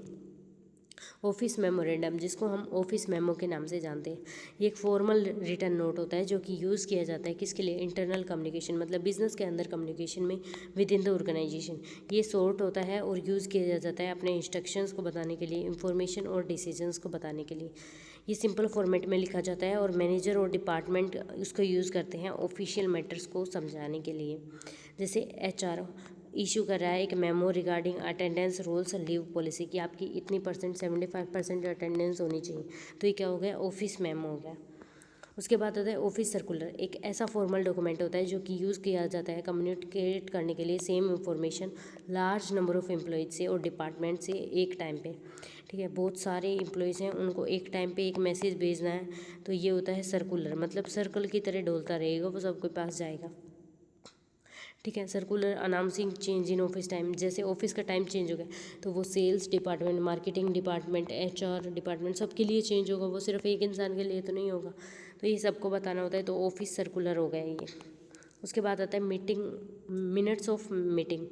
[SPEAKER 1] Office memorandum, जिसको हम ऑफिस मेमो के नाम से जानते हैं, ये एक फॉर्मल रिटर्न नोट होता है जो कि यूज़ किया जाता है किसके लिए, इंटरनल कम्युनिकेशन, मतलब बिजनेस के अंदर कम्युनिकेशन में विद इन द ऑर्गेनाइजेशन। ये शॉर्ट होता है और यूज़ किया जाता है अपने इंस्ट्रक्शंस को बताने के लिए, इंफॉर्मेशन और डिसीजंस को बताने के लिए। ये सिंपल फॉर्मेट में लिखा जाता है और मैनेजर और डिपार्टमेंट उसको यूज़ करते हैं ऑफिशियल मैटर्स को समझाने के लिए। जैसे एचआर इशू कर रहा है एक memo regarding attendance rules leave policy की, आपकी इतनी परसेंट 75% अटेंडेंस होनी चाहिए, तो ये क्या हो गया, ऑफिस मेमो हो गया। उसके बाद आता है ऑफिस सर्कुलर, एक ऐसा फॉर्मल डॉक्यूमेंट होता है जो कि यूज़ किया जाता है कम्युनिकेट करने के लिए same information large number of employees से और डिपार्टमेंट से एक टाइम पे, ठीक है। बहुत सारे एम्प्लॉयज़ हैं, उनको एक टाइम पे एक मैसेज भेजना है, तो ये होता है सर्कुलर, मतलब सर्कल की तरह डोलता रहेगा, वो सबके पास जाएगा, ठीक है। Circular announcing change in office time, जैसे ऑफिस का टाइम चेंज हो गया तो वो sales department, marketing department, HR department, सबके लिए चेंज होगा, वो सिर्फ एक इंसान के लिए तो नहीं होगा, तो ये सबको बताना होता है, तो ऑफिस सर्कुलर हो गया ये। उसके बाद आता है मीटिंग, मिनट्स ऑफ मीटिंग,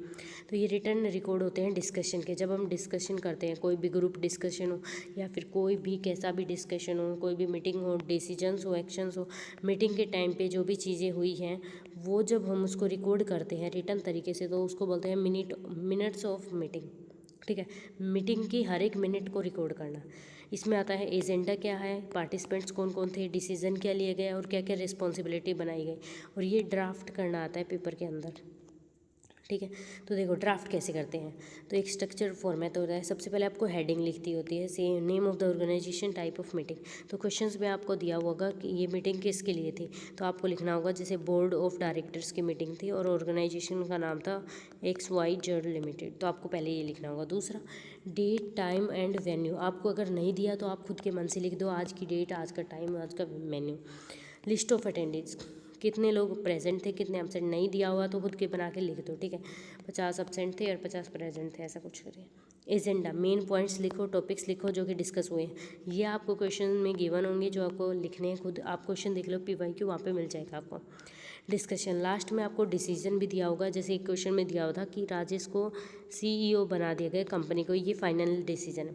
[SPEAKER 1] तो ये रिटर्न रिकॉर्ड होते हैं डिस्कशन के, जब हम डिस्कशन करते हैं, कोई भी ग्रुप डिस्कशन हो या फिर कोई भी कैसा भी डिस्कशन हो, कोई भी मीटिंग हो, डिसीजंस हो, एक्शंस हो, मीटिंग के टाइम पे जो भी चीज़ें हुई हैं वो जब हम उसको रिकॉर्ड करते हैं रिटर्न तरीके से, तो उसको बोलते हैं मिनट्स ऑफ मीटिंग, ठीक है। मीटिंग की हर एक मिनट को रिकॉर्ड करना। इसमें आता है एजेंडा क्या है, पार्टिसिपेंट्स कौन कौन थे, डिसीजन क्या लिए गए और क्या क्या रिस्पॉन्सिबिलिटी बनाई गई, और ये ड्राफ्ट करना आता है पेपर के अंदर, ठीक है। तो देखो ड्राफ्ट कैसे करते हैं, तो एक स्ट्रक्चर फॉर्मेट होता है। सबसे पहले आपको हेडिंग लिखती होती है, से name of the organisation, type of meeting. तो क्वेश्चंस में आपको दिया होगा कि ये मीटिंग किसके लिए थी, तो आपको लिखना होगा जैसे बोर्ड ऑफ डायरेक्टर्स की मीटिंग थी और ऑर्गेनाइजेशन का नाम था XYZ लिमिटेड, तो आपको पहले ये लिखना होगा। दूसरा, डेट, टाइम एंड वेन्यू, आपको अगर नहीं दिया तो आप खुद के मन से लिख दो, आज की डेट, आज का टाइम, आज का मेन्यू। लिस्ट ऑफ अटेंडेंस, कितने लोग प्रेजेंट थे, कितने एबसेंट, नहीं दिया हुआ तो खुद के बना के लिख दो, ठीक है। 50 एबसेंट थे और 50 प्रेजेंट थे, ऐसा कुछ करिए। एजेंडा, मेन पॉइंट्स लिखो, टॉपिक्स लिखो जो कि डिस्कस हुए हैं, ये आपको क्वेश्चन में गिवन होंगे जो आपको लिखने हैं, खुद आप क्वेश्चन देख लो PYQ, वहाँ पे मिल जाएगा आपको। डिस्कशन, लास्ट में आपको डिसीजन भी दिया होगा, जैसे एक क्वेश्चन में दिया हुआ था कि राजेश को CEO बना दिया गया कंपनी को, ये फाइनल डिसीजन है,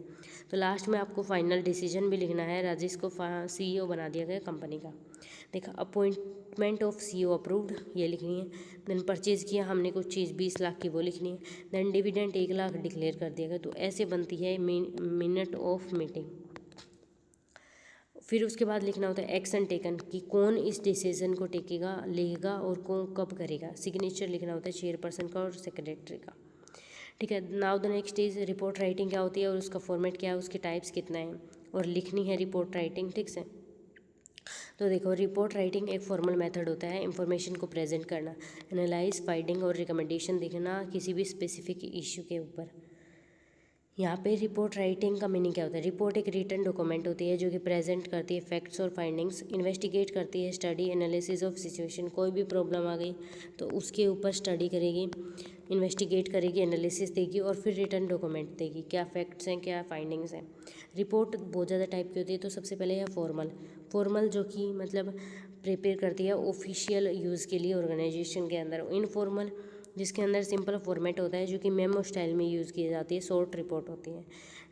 [SPEAKER 1] तो लास्ट में आपको फाइनल डिसीजन भी लिखना है, राजेश को CEO बना दिया गया कंपनी का। देखा, अपॉइंटमेंट ऑफ CEO अप्रूव्ड, ये लिखनी है। देन परचेज़ किया हमने कुछ चीज़ 20 लाख की, वो लिखनी है। देन डिविडेंड 1 लाख डिक्लेयर कर दिया गया, तो ऐसे बनती है मिनट ऑफ मीटिंग। फिर उसके बाद लिखना होता है एक्शन टेकन, कि कौन इस डिसीजन को टेकेगा, लेगा और कौन कब करेगा। सिग्नेचर लिखना होता है चेयरपर्सन का और सेक्रेटरी का, ठीक है। Now the next is report writing क्या होती है और उसका फॉर्मेट क्या है, उसके टाइप्स कितना है, और लिखनी है रिपोर्ट राइटिंग, ठीक से। तो देखो, रिपोर्ट राइटिंग एक फॉर्मल मेथड होता है इंफॉर्मेशन को प्रेजेंट करना, एनालाइज, फाइंडिंग और रिकमेंडेशन देखना किसी भी स्पेसिफिक इश्यू के ऊपर। यहाँ पे रिपोर्ट राइटिंग का मीनिंग क्या होता है, रिपोर्ट एक रिटन डॉक्यूमेंट होती है जो कि प्रेजेंट करती है फैक्ट्स और फाइंडिंग्स, इन्वेस्टिगेट करती है, स्टडी एनालिसिस ऑफ सिचुएशन, कोई भी प्रॉब्लम आ गई तो उसके ऊपर स्टडी करेगी, इन्वेस्टिगेट करेगी, एनालिसिस देगी और फिर रिटन डॉक्यूमेंट देगी, क्या फैक्ट्स हैं, क्या फाइंडिंग्स हैं। रिपोर्ट बहुत ज़्यादा टाइप की होती है, तो सबसे पहले है फॉर्मल जो कि मतलब प्रिपेयर करती है ऑफिशियल यूज़ के लिए ऑर्गेनाइजेशन के अंदर। इनफॉर्मल जिसके अंदर सिंपल फॉर्मेट होता है जो कि मेमो स्टाइल में यूज़ की जाती है, शॉर्ट रिपोर्ट होती है।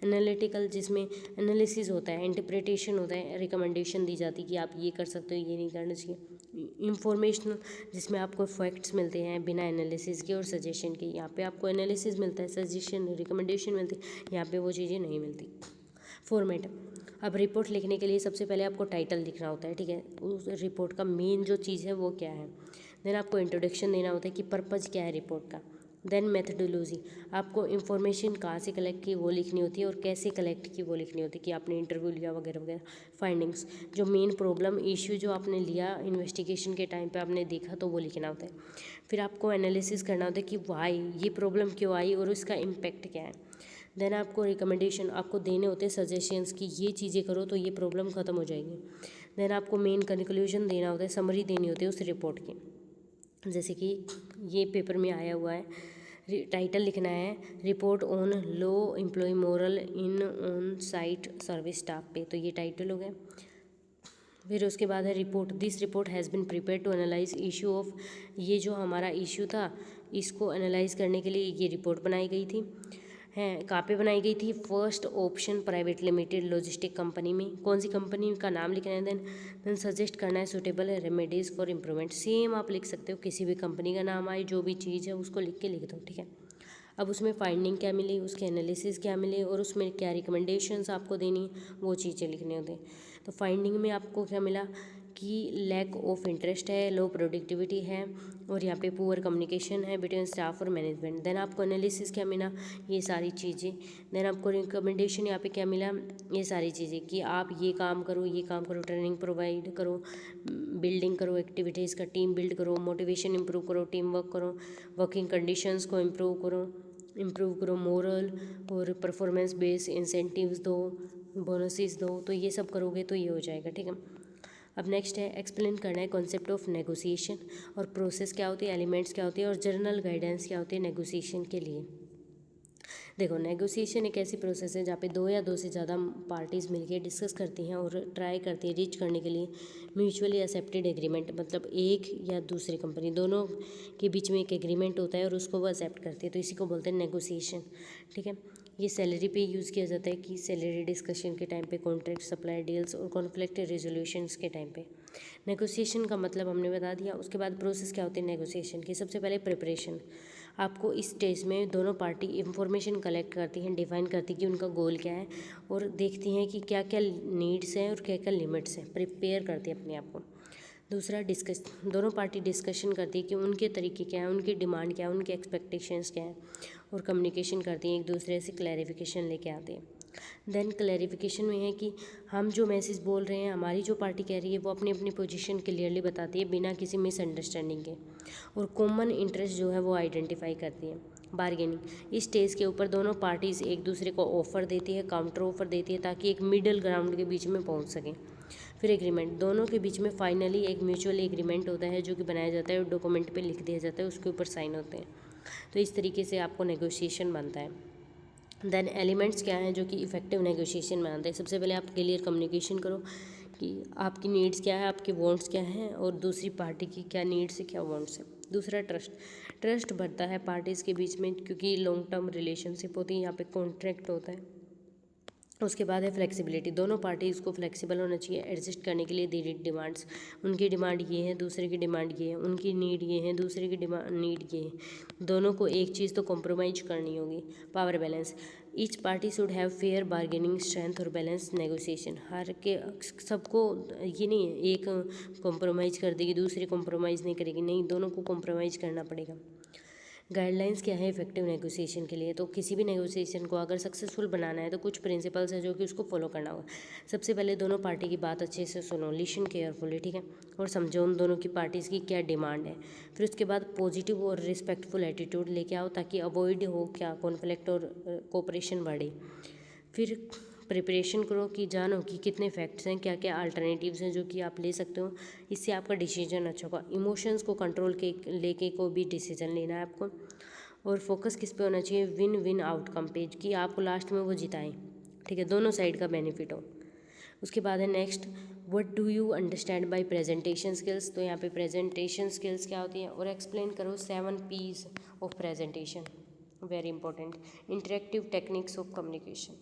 [SPEAKER 1] एनालिटिकल जिसमें एनालिसिस होता है, इंटरप्रिटेशन होता है, रिकमेंडेशन दी जाती है कि आप ये कर सकते हो, ये नहीं करना चाहिए। इंफॉर्मेशनल जिसमें आपको फैक्ट्स मिलते हैं बिना एनालिसिस के और सजेशन के, यहाँ पे आपको एनालिसिस मिलता है, सजेशन रिकमेंडेशन मिलती है, यहाँ पे वो चीज़ें नहीं मिलती। फॉर्मेट, अब रिपोर्ट लिखने के लिए सबसे पहले आपको टाइटल लिखना होता है, ठीक है, उस रिपोर्ट का मेन जो चीज़ है वो क्या है। देन आपको इंट्रोडक्शन देना होता है कि पर्पज़ क्या है रिपोर्ट का, देन मेथडोलॉजी, आपको इन्फॉर्मेशन कहाँ से कलेक्ट की वो लिखनी होती है और कैसे कलेक्ट की वो लिखनी होती है कि आपने इंटरव्यू लिया वगैरह वगैरह। फाइंडिंग्स, जो मेन प्रॉब्लम इश्यू जो आपने लिया इन्वेस्टिगेशन के टाइम पे आपने देखा तो वो लिखना होता है। फिर आपको एनालिसिस करना होता है कि वाई, ये प्रॉब्लम क्यों आई और उसका इम्पैक्ट क्या है। देन आपको रिकमेंडेशन आपको देने होते हैं, सजेशंस कि ये चीज़ें करो तो ये प्रॉब्लम ख़त्म हो जाएगी। देन आपको मेन कंक्लूजन देना होता है, समरी देनी होती है उस रिपोर्ट की। जैसे कि ये पेपर में आया हुआ है, टाइटल लिखना है report on low employ morale in on site service staff पे, तो ये टाइटल हो गया। फिर उसके बाद है report, this report has been prepare to analyse issue of, ये जो हमारा इशू था इसको एनालाइज करने के लिए ये रिपोर्ट बनाई गई थी। हैं कहाँ पे बनाई गई थी, first option private limited logistic company में। कौन सी कंपनी का नाम लिखना है, देन सजेस्ट करना है suitable remedies for improvement. Same आप लिख सकते हो, किसी भी कंपनी का नाम आए जो भी चीज़ है उसको लिख के लिख दो, ठीक है। अब उसमें फाइंडिंग क्या मिली, उसके एनालिसिस क्या मिले और उसमें क्या रिकमेंडेशंस आपको देनी, वो चीज़ें लिखने होते हैं। तो फाइंडिंग में आपको क्या मिला कि लैक ऑफ इंटरेस्ट है, लो प्रोडक्टिविटी है और यहाँ पे पुअर कम्युनिकेशन है बिटवीन स्टाफ और मैनेजमेंट। देन आपको एनालिसिस क्या मिला, ये सारी चीज़ें। देन आपको रिकमेंडेशन यहाँ पे क्या मिला, ये सारी चीज़ें कि आप ये काम करो, ये काम करो, ट्रेनिंग प्रोवाइड करो, बिल्डिंग करो एक्टिविटीज़ का, टीम बिल्ड करो, मोटिवेशन इंप्रूव करो, टीम वर्क करो, वर्किंग कंडीशंस को इम्प्रूव करो, मोरल और परफॉर्मेंस बेस्ड इंसेंटिव्स दो, बोनसेस दो, तो ये सब करोगे तो ये हो जाएगा, ठीक है। अब नेक्स्ट है एक्सप्लेन करना है कॉन्सेप्ट ऑफ नेगोशिएशन और प्रोसेस क्या होती है, एलिमेंट्स क्या होती है और जनरल गाइडेंस क्या होती है नेगोशिएशन के लिए। देखो, नेगोशिएशन एक ऐसी प्रोसेस है जहाँ पे दो या दो से ज़्यादा पार्टीज़ मिलकर डिस्कस करती हैं और ट्राई करती हैं रीच करने के लिए म्यूचुअली एक्सेप्टेड एग्रीमेंट, मतलब एक या दूसरी कंपनी दोनों के बीच में एक एग्रीमेंट होता है और उसको वो एक्सेप्ट करती है, तो इसी को बोलते हैं नेगोशिएशन, ठीक है। ये सैलरी पे यूज़ किया जाता है कि सैलरी डिस्कशन के टाइम पे, कॉन्ट्रैक्ट, सप्लाई डील्स और कॉन्फ्लिक्ट रेजोल्यूशंस के टाइम पे। नेगोशिएशन का मतलब हमने बता दिया। उसके बाद प्रोसेस क्या होती है नेगोशिएशन की, सबसे पहले प्रिपरेशन। आपको इस स्टेज में दोनों पार्टी इंफॉर्मेशन कलेक्ट करती हैं, डिफाइन करती हैं कि उनका गोल क्या है और देखती हैं कि क्या क्या नीड्स हैं और क्या क्या लिमिट्स हैं, प्रिपेयर करती हैं अपने आप को। दूसरा डिस्कस, दोनों पार्टी डिस्कशन करती है कि उनके तरीके क्या हैं, उनकी डिमांड क्या है, उनके एक्सपेक्टेशंस क्या हैं और कम्युनिकेशन करती हैं, एक दूसरे से क्लैरिफिकेशन लेके आते हैं। देन क्लैरिफिकेशन में है कि हम जो मैसेज बोल रहे हैं, हमारी जो पार्टी कह रही है वो अपनी अपनी पोजीशन क्लियरली बताती है बिना किसी मिसअंडरस्टैंडिंग के और कॉमन इंटरेस्ट जो है वो आइडेंटिफाई करती है। बार्गेनिंग, इस स्टेज के ऊपर दोनों पार्टीज़ एक दूसरे को ऑफ़र देती है, काउंटर ऑफर देती है ताकि एक मिडिल ग्राउंड के बीच में पहुंच सकें। फिर एग्रीमेंट, दोनों के बीच में फाइनली एक म्यूचुअल एग्रीमेंट होता है जो कि बनाया जाता है और डॉक्यूमेंट पे लिख दिया जाता है, उसके ऊपर साइन होते हैं। तो इस तरीके से आपको नेगोशिएशन बनता है। देन एलिमेंट्स क्या हैं जो कि इफेक्टिव नेगोशिएशन में आते हैं। सबसे पहले आप क्लियर कम्युनिकेशन करो कि आपकी नीड्स क्या है, आपके वांट्स क्या हैं और दूसरी पार्टी की क्या नीड्स है, क्या वांट्स है। दूसरा ट्रस्ट बढ़ता है पार्टीज़ के बीच में क्योंकि लॉन्ग टर्म रिलेशनशिप होती है, यहाँ पे कॉन्ट्रैक्ट होता है। उसके बाद है फ्लेक्सिबिलिटी, दोनों पार्टीज़ को फ्लेक्सिबल होना चाहिए एडजस्ट करने के लिए दी डिमांड्स। उनकी डिमांड ये है, दूसरे की डिमांड ये है, उनकी नीड ये है, दूसरे की डिमांड नीड ये है, दोनों को एक चीज़ तो कॉम्प्रोमाइज़ करनी होगी। Power balance, each party should have fair bargaining strength और बैलेंस नेगोशिएशन। हर के सबको ये नहीं है एक कॉम्प्रोमाइज़ कर देगी दूसरी कॉम्प्रोमाइज़ नहीं करेगी, नहीं, दोनों को कॉम्प्रोमाइज़ करना पड़ेगा। गाइडलाइंस क्या है इफेक्टिव नेगोशिएशन के लिए, तो किसी भी नेगोशिएशन को अगर सक्सेसफुल बनाना है तो कुछ प्रिंसिपल्स हैं जो कि उसको फॉलो करना होगा। सबसे पहले दोनों पार्टी की बात अच्छे से सुनो, लिसन केयरफुली, ठीक है, और समझो उन दोनों की पार्टीज़ की क्या डिमांड है। फिर उसके बाद पॉजिटिव और रिस्पेक्टफुल एटीट्यूड लेके आओ ताकि अवॉइड हो क्या कॉन्फ्लिक्ट और कोऑपरेशन बढ़े। फिर प्रिपरेशन करो कि जानो कि कितने फैक्ट्स हैं, क्या क्या अल्टरनेटिव्स हैं जो कि आप ले सकते हो, इससे आपका डिसीजन अच्छा होगा। इमोशंस को कंट्रोल के लेके को भी डिसीजन लेना है आपको और फोकस किस पे होना चाहिए, विन विन आउटकम पेज कि आपको लास्ट में वो जिताएं, ठीक है, दोनों साइड का बेनिफिट हो। उसके बाद है next, what do you understand by presentation skills, तो यहाँ पे प्रेजेंटेशन स्किल्स क्या होती हैं और एक्सप्लेन करो 7 P's of presentation, very important. Interactive techniques of communication,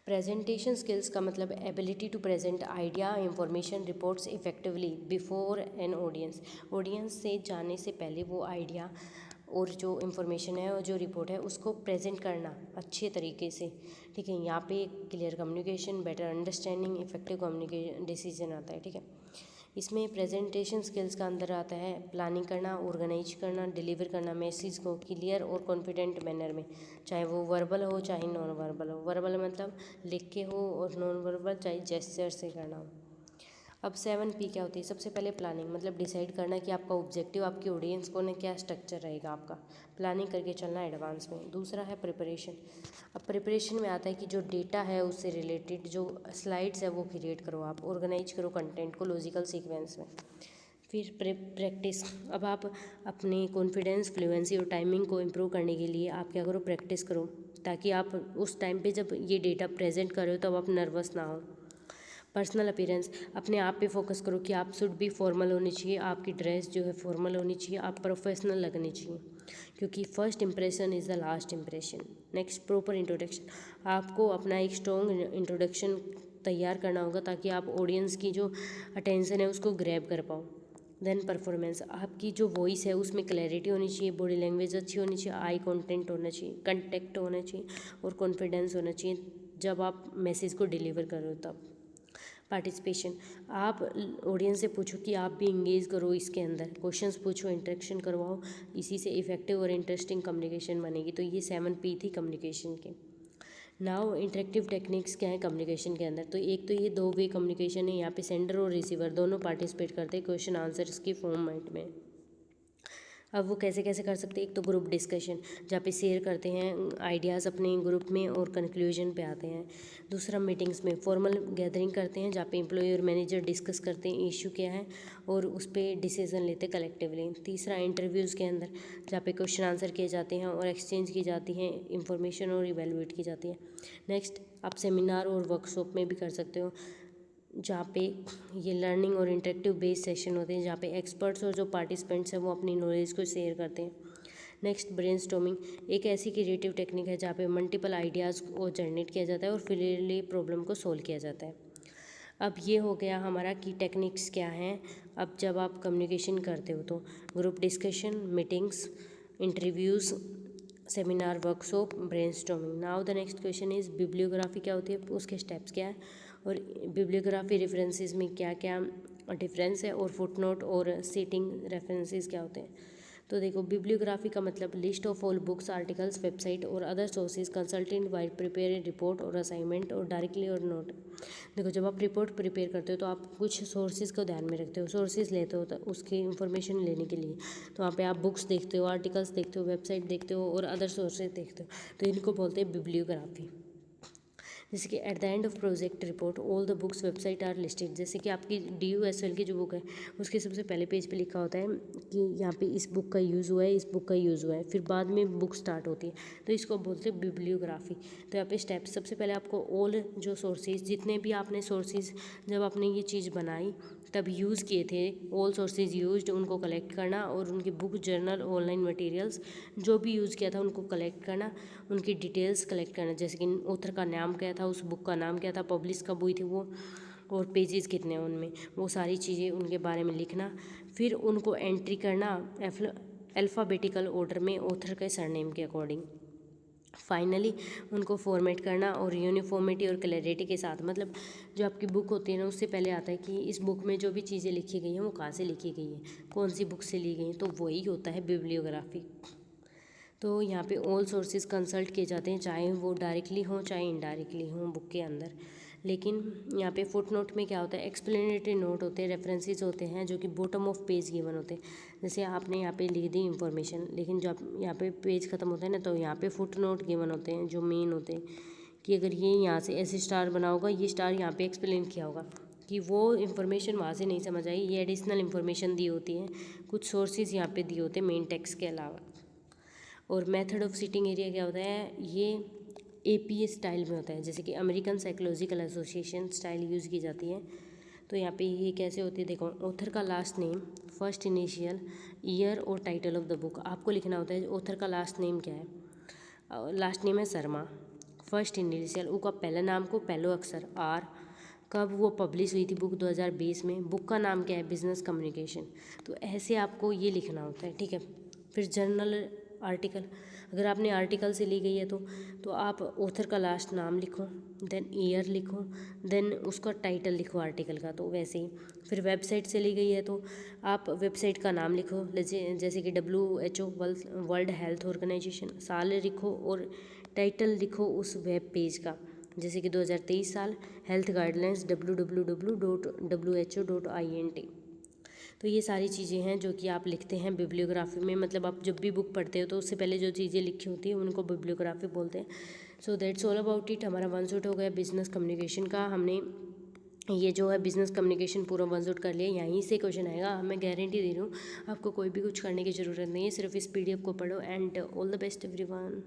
[SPEAKER 1] presentation skills का मतलब ability to present idea, information, reports effectively before an audience, audience से जाने से पहले वो आइडिया और जो इन्फॉर्मेशन है और जो रिपोर्ट है उसको प्रेजेंट करना अच्छे तरीके से, ठीक है। यहाँ पे clear communication, better understanding, effective communication, decision आता है, ठीक है। इसमें प्रेजेंटेशन स्किल्स का अंदर आता है प्लानिंग करना, ऑर्गेनाइज करना, डिलीवर करना मैसेज को क्लियर और कॉन्फिडेंट मैनर में, चाहे वो वर्बल हो चाहे नॉन वर्बल हो। वर्बल मतलब लिख के हो और नॉन वर्बल चाहे जेस्चर से करना हो। अब 7P क्या होती है? सबसे पहले प्लानिंग मतलब डिसाइड करना कि आपका ऑब्जेक्टिव, आपकी ऑडियंस को, क्या स्ट्रक्चर रहेगा आपका, प्लानिंग करके चलना एडवांस में। दूसरा है प्रिपरेशन। अब प्रिपरेशन में आता है कि जो डेटा है उससे रिलेटेड जो स्लाइड्स है वो क्रिएट करो, आप ऑर्गेनाइज करो कंटेंट को लॉजिकल सीक्वेंस में। फिर प्रैक्टिस। अब आप अपनी कॉन्फिडेंस, फ्लुएंसी और टाइमिंग को इम्प्रूव करने के लिए आप क्या करो? प्रैक्टिस करो, ताकि आप उस टाइम पे जब ये डेटा प्रेजेंट कर रहे हो तब आप नर्वस ना हो। पर्सनल अपीयरेंस, अपने आप पे फोकस करो कि आप शुड भी फॉर्मल होनी चाहिए, आपकी ड्रेस जो है फॉर्मल होनी चाहिए, आप प्रोफेशनल लगनी चाहिए, क्योंकि first impression is the last impression. Next proper introduction, आपको अपना एक स्ट्रॉन्ग इंट्रोडक्शन तैयार करना होगा ताकि आप ऑडियंस की जो अटेंशन है उसको ग्रैब कर पाओ। देन परफॉर्मेंस, आपकी जो वॉइस है उसमें क्लैरिटी होनी चाहिए, बॉडी लैंग्वेज अच्छी होनी चाहिए, आई कॉन्टेंट होना चाहिए, कंटेक्ट होना चाहिए और कॉन्फिडेंस होना चाहिए जब आप मैसेज को डिलीवर करो तब। पार्टिसिपेशन, आप ऑडियंस से पूछो कि आप भी इंगेज करो इसके अंदर, क्वेश्चंस पूछो, इंटरेक्शन करवाओ, इसी से इफेक्टिव और इंटरेस्टिंग कम्युनिकेशन बनेगी। तो ये 7P थी कम्युनिकेशन के। नाउ इंटरेक्टिव टेक्निक्स क्या है कम्युनिकेशन के अंदर? तो एक तो ये 2 वे कम्युनिकेशन है, यहाँ पे सेंडर और रिसीवर दोनों पार्टिसिपेट करते हैं क्वेश्चन आंसर्स की फॉर्मेट में। अब वो कैसे कैसे कर सकते हैं? एक तो ग्रुप डिस्कशन, जहाँ पे शेयर करते हैं आइडियाज़ अपने ग्रुप में और कंक्लूजन पे आते हैं। दूसरा मीटिंग्स में फॉर्मल गैदरिंग करते हैं, जहाँ पे एम्प्लॉय और मैनेजर डिस्कस करते हैं इशू क्या है और उस पर डिसीजन लेते हैं कलेक्टिवली। तीसरा इंटरव्यूज़ के अंदर, जहाँ पे क्वेश्चन आंसर किए जाते हैं और एक्सचेंज की जाती हैं इंफॉर्मेशन और इवेलुएट की जाती है। नेक्स्ट, आप सेमिनार और वर्कशॉप में भी कर सकते हो, जहाँ पे ये लर्निंग और इंटरेक्टिव बेस्ड सेशन होते हैं, जहाँ पे एक्सपर्ट्स और जो पार्टिसिपेंट्स हैं वो अपनी नॉलेज को शेयर करते हैं। नेक्स्ट, ब्रेनस्टॉर्मिंग, एक ऐसी क्रिएटिव टेक्निक है जहाँ पे मल्टीपल आइडियाज़ को जनरेट किया जाता है और फिर प्रॉब्लम को सोल्व किया जाता है। अब ये हो गया हमारा कि टेक्निक्स क्या हैं। अब जब आप कम्युनिकेशन करते हो तो group discussion, meetings, interviews, seminar, workshop, brainstorming. Now the next question is bibliography क्या होती है, उसके स्टेप्स क्या है और बिब्लियोग्राफी रेफरेंसेस में क्या क्या डिफरेंस है और फुटनोट और सीटिंग रेफरेंसेस क्या होते हैं। तो देखो, बिब्लियोग्राफी का मतलब list of all books, articles, website और other sources consultant while prepare a report और असाइनमेंट और डायरेक्टली और नोट। देखो, जब आप रिपोर्ट प्रिपेयर करते हो तो आप कुछ सोर्सेज को ध्यान में रखते हो, सोर्सेज लेते हो तो उसकी इन्फॉर्मेशन लेने के लिए, तो वहाँ पे आप बुक्स देखते हो, आर्टिकल्स देखते हो, वेबसाइट देखते हो और अदर सोर्सेज देखते हो, तो इनको बोलते हैं बिब्लियोग्राफी। जैसे कि at the end of project report all the books website R listed. जैसे कि आपकी DUSL की जो बुक है उसके सबसे पहले पेज पे लिखा होता है कि यहाँ पे इस बुक का यूज़ हुआ है, इस बुक का यूज़ हुआ है, फिर बाद में बुक स्टार्ट होती है, तो इसको बोलते हैं बिब्लियोग्राफी। तो यहाँ पे स्टेप्स, सबसे पहले आपको ऑल जो सोर्सेज, जितने भी आपने सोर्सेज जब आपने ये चीज़ बनाई तब यूज़ किए थे, ऑल सोर्सेज यूज्ड, उनको कलेक्ट करना और उनकी बुक, जर्नल, ऑनलाइन मटेरियल्स जो भी यूज़ किया था उनको कलेक्ट करना, उनकी डिटेल्स कलेक्ट करना, जैसे कि ऑथर का नाम क्या था, उस बुक का नाम क्या था, पब्लिश कब हुई थी वो, और पेजेस कितने हैं उनमें, वो सारी चीज़ें उनके बारे में लिखना। फिर उनको एंट्री करना अल्फ़ाबेटिकल ऑर्डर में ऑथर के सरनेम के अकॉर्डिंग। फाइनली उनको फॉर्मेट करना और यूनिफॉर्मिटी और क्लैरिटी के साथ, मतलब जो आपकी बुक होती है ना उससे पहले आता है कि इस बुक में जो भी चीज़ें लिखी गई हैं वो कहाँ से लिखी गई हैं, कौन सी बुक से ली गई, तो वही होता है बिब्लियोग्राफी। तो यहाँ पे ऑल सोर्सेज कंसल्ट किए जाते हैं, चाहे वो डायरेक्टली हों चाहे इनडायरेक्टली हों बुक के अंदर। लेकिन यहाँ पे फुट नोट में क्या होता है, एक्सप्लेनेटरी नोट होते हैं, रेफरेंसेस होते हैं जो कि बॉटम ऑफ पेज गिवन होते हैं। जैसे आपने यहाँ पे लिख दी इन्फॉर्मेशन, लेकिन जब यहाँ पे पेज ख़त्म होता है ना तो यहाँ पे फुट नोट गिवन होते हैं जो मेन होते हैं, कि अगर ये यहाँ से ऐसे स्टार बना होगा, ये स्टार यहाँ पे एक्सप्लेन किया होगा कि वो इन्फॉर्मेशन वहाँ से नहीं समझ आई, ये एडिशनल इन्फॉर्मेशन दी होती है, कुछ सोर्सेज यहाँ पे दिए होते हैं मेन टेक्स्ट के अलावा। और मेथड ऑफ सिटिंग एरिया क्या होता है, ये APA स्टाइल में होता है, जैसे कि American psychological association style use की जाती है। तो यहाँ पे ये कैसे होती है, देखो, ऑथर का last name, first initial, year और टाइटल ऑफ द बुक आपको लिखना होता है। ऑथर का लास्ट नेम क्या है, लास्ट नेम है शर्मा, फर्स्ट इनिशियल, उसका पहले नाम को पहलो अक्षर R, कब वो पब्लिश हुई थी बुक 2020 में, बुक का नाम क्या है, बिजनेस कम्युनिकेशन। तो ऐसे आपको ये लिखना होता है, ठीक है। फिर जर्नल आर्टिकल, अगर आपने आर्टिकल से ली गई है तो आप ऑथर का लास्ट नाम लिखो, देन ईयर लिखो, देन उसका टाइटल लिखो आर्टिकल का। तो वैसे ही फिर वेबसाइट से ली गई है तो आप वेबसाइट का नाम लिखो, जैसे कि WHO वर्ल्ड हेल्थ ऑर्गेनाइजेशन, साल लिखो और टाइटल लिखो उस वेब पेज का, जैसे कि 2023 साल हेल्थ गाइडलाइंस www.who.int। तो ये सारी चीज़ें हैं जो कि आप लिखते हैं बिब्लियोग्राफी में। मतलब आप जब भी बुक पढ़ते हो तो उससे पहले जो चीज़ें लिखी होती हैं उनको बिब्लियोग्राफी बोलते हैं। So that's all about it. हमारा वन शॉट हो गया बिजनेस कम्युनिकेशन का। हमने ये जो है बिजनेस कम्युनिकेशन पूरा वन शॉट कर लिया। यहीं से क्वेश्चन आएगा, मैं गारंटी दे रही हूँ। आपको कोई भी कुछ करने की ज़रूरत नहीं है, सिर्फ इस PDF को पढ़ो। And all the best everyone.